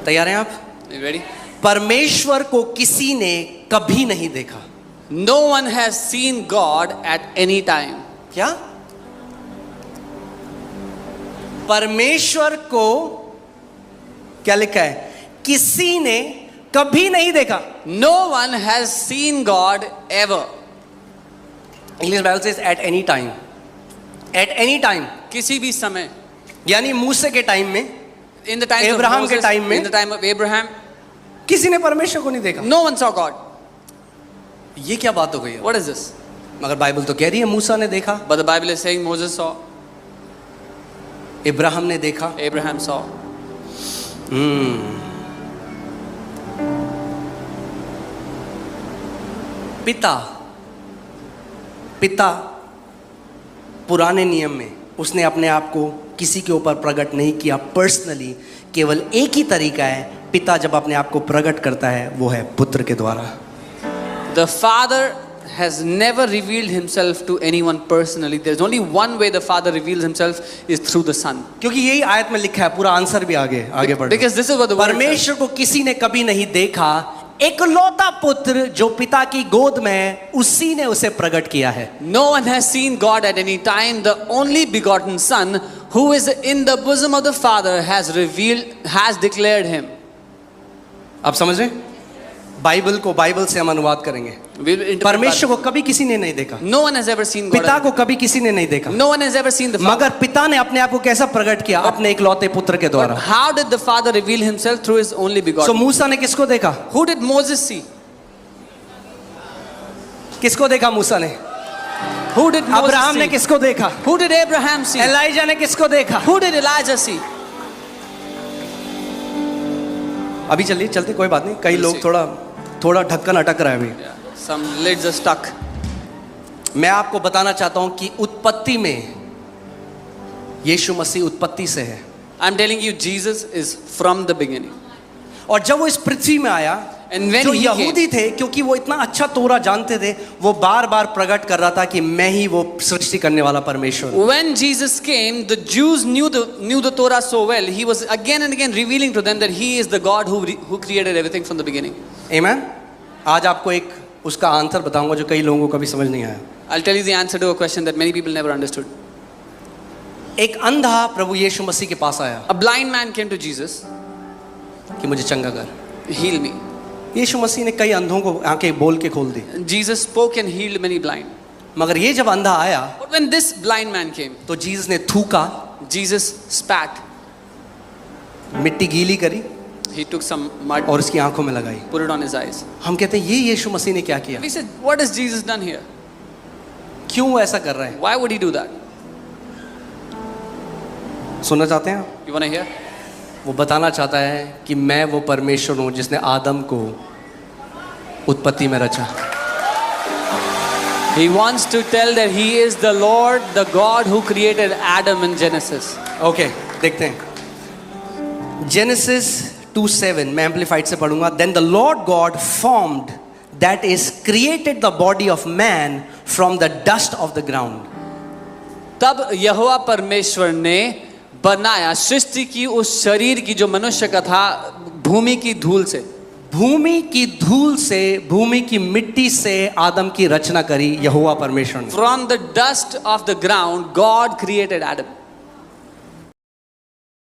तैयार हैं आप? You ready? परमेश्वर को किसी ने कभी नहीं देखा। No one has seen God at any time. क्या? परमेश्वर को क्या लिखा है? किसी ने कभी नहीं देखा। No one has seen God ever. English Bible says at any time. At any time किसी भी समय. यानी मूसे के टाइम में, In the time of Abraham के Moses, time में, in the time of Abraham, किसी ने परमेश्वर को नहीं देखा। no one saw God. ये क्या बात हो गई है? What is this? मगर बाइबल तो कह रही है मूसा ने देखा, But the Bible is saying Moses saw, Ibrahim ने देखा। Abraham saw. पिता पुराने नियम में उसने अपने आप को किसी के ऊपर प्रकट नहीं किया पर्सनली। केवल एक ही तरीका है, पिता जब अपने आप को प्रकट करता है वो है पुत्र के द्वारा। The Father has never revealed himself to anyone personally. There's only one way the Father reveals himself is through the Son. क्योंकि यही आयत में लिखा है, पूरा आंसर भी आगे बढ़। Because this is what the word says. परमेश्वर को किसी ने कभी नहीं देखा, एकलौता पुत्र जो पिता की गोद में है उसी ने उसे प्रकट किया है। No one has seen God at any time. The only begotten Son, who is in the bosom of the Father, has declared him. आप समझ रहे हैं? बाइबल को बाइबल से हम अनुवाद करेंगे। परमेश्वर को कभी किसी ने नहीं देखा। No one has ever seen God. पिता को कभी किसी ने नहीं देखा। No one has ever seen the Father. मगर पिता ने अपने आप को कैसा प्रकट किया? अपने इकलौते पुत्र के द्वारा। But how did the Father reveal himself? Through his only begotten. So मूसा ने किसको देखा? Who did Moses see? किसको देखा मूसा ने? Who did Moses अब्राहम ने see? किसको देखा? Who did Abraham see? Elijah ने किसको देखा? Who did Elijah see? अभी चलिए, चलते, कोई बात नहीं। कई लोग थोड़ा ढक्कन अटक रहा है अभी। Some lids are stuck. मैं आपको बताना चाहता हूं कि उत्पत्ति में यीशु मसीह उत्पत्ति से है। I'm telling you, Jesus is from the beginning. और जब वो इस पृथ्वी में आया, And when जो he यहूदी थे, क्योंकि वो इतना अच्छा तोरा जानते थे, वो बार बार प्रकट कर रहा था कि मैं ही वो सृष्टि करने वाला परमेश्वर हूं। When Jesus came, the Jews knew the Torah so well. He was again and again revealing to them that he is the God who created everything from the beginning. आमीन। आज आपको एक उसका आंसर बताऊंगा जो कई लोगों को कभी समझ नहीं आया। I'll tell you the answer to a question that many people never understood. एक अंधा प्रभु यीशु मसीह के पास आया A blind man came to Jesus. कि मुझे चंगा कर। Heal me. यीशु मसीह ने कई अंधों को आंखें बोल के खोल दी। Jesus spoke and healed many blind. मगर ये जब अंधा आया But when this blind man came, तो जीसस ने थूका, Jesus spat. मिट्टी गीली करी He took some mud, और उसकी आंखों में लगाई। put it on his eyes. हम कहते हैं ये यीशु मसीह ने क्या किया? We said, what has Jesus done here? क्यों वो ऐसा कर रहे हैं? Why would he do that? सुनना चाहते हैं आप? You want to hear? वो बताना चाहता है कि मैं वो परमेश्वर हूं जिसने आदम को उत्पत्ति में रचा। He wants to tell that he is the Lord, the God who created Adam in Genesis. ओके, देखते हैं। जेनेसिस 2:7 मैं एम्पलीफाइड से पढ़ूंगा। Then the Lord God formed that is created the body of man from the dust of the ground. तब यहोवा परमेश्वर ने बनाया सृष्टि की उस शरीर की जो मनुष्य का था भूमि की धूल से। भूमि की धूल से, भूमि की मिट्टी से आदम की रचना करी यहोवा परमेश्वर ने। From the dust of the ground, God created Adam.